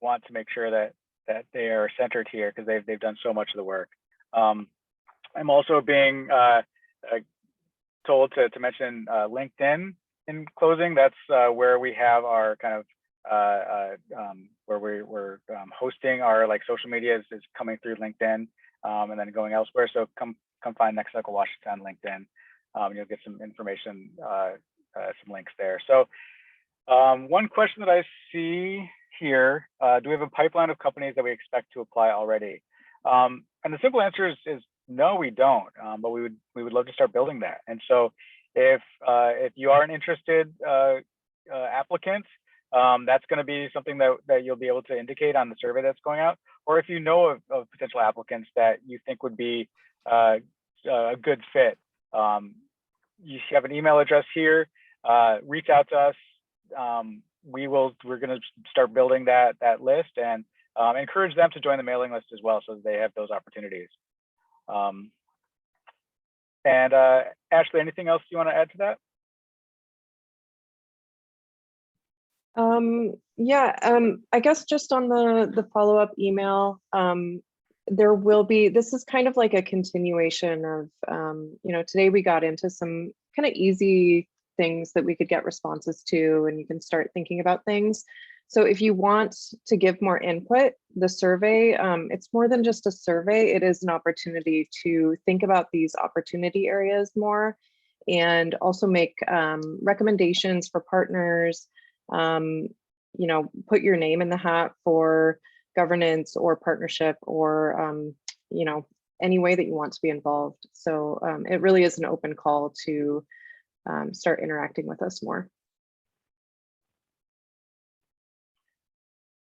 want to make sure that they are centered here because they've done so much of the work. I'm also being told to mention LinkedIn in closing. That's where we have our kind of where we're hosting our social media is coming through LinkedIn, and then going elsewhere. So come find NextCycle Washington on LinkedIn. You'll get some information, some links there. So one question that I see here, do we have a pipeline of companies that we expect to apply already? And the simple answer is no, we don't. But we would love to start building that. And so if you are an interested applicant, that's going to be something that you'll be able to indicate on the survey that's going out. Or if you know of potential applicants that you think would be a good fit. You have an email address here. Reach out to us. We're going to start building that list and encourage them to join the mailing list as well, so that they have those opportunities. And Ashley, anything else you want to add to that? I guess just on the follow-up email, there will be, this is kind of like a continuation of, today we got into some kind of easy things that we could get responses to, and you can start thinking about things. So if you want to give more input, the survey, it's more than just a survey. It is an opportunity to think about these opportunity areas more, and also make recommendations for partners. Put your name in the hat for governance or partnership, or any way that you want to be involved. So it really is an open call to start interacting with us more.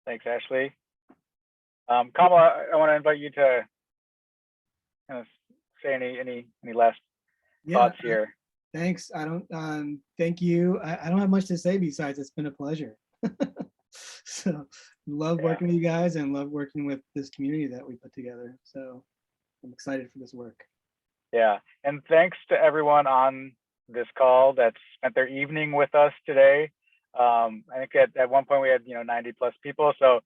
Thanks, Ashley. Kamala, I want to invite you to kind of say any last thoughts here. Thanks. I don't thank you. I don't have much to say besides it's been a pleasure. So love working with you guys and love working with this community that we put together. So I'm excited for this work. Yeah, and thanks to everyone on this call that spent their evening with us today. I think at one point we had 90+ people. So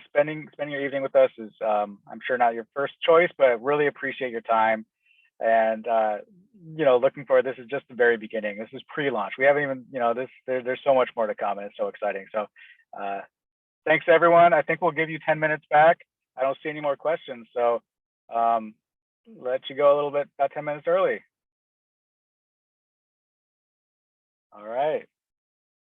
spending your evening with us is I'm sure not your first choice, but really appreciate your time. And looking forward. This is just the very beginning. This is pre-launch. We haven't even there's so much more to come, and it's so exciting. So thanks everyone. I think we'll give you 10 minutes back. I don't see any more questions, so let you go a little bit, about 10 minutes early. All right.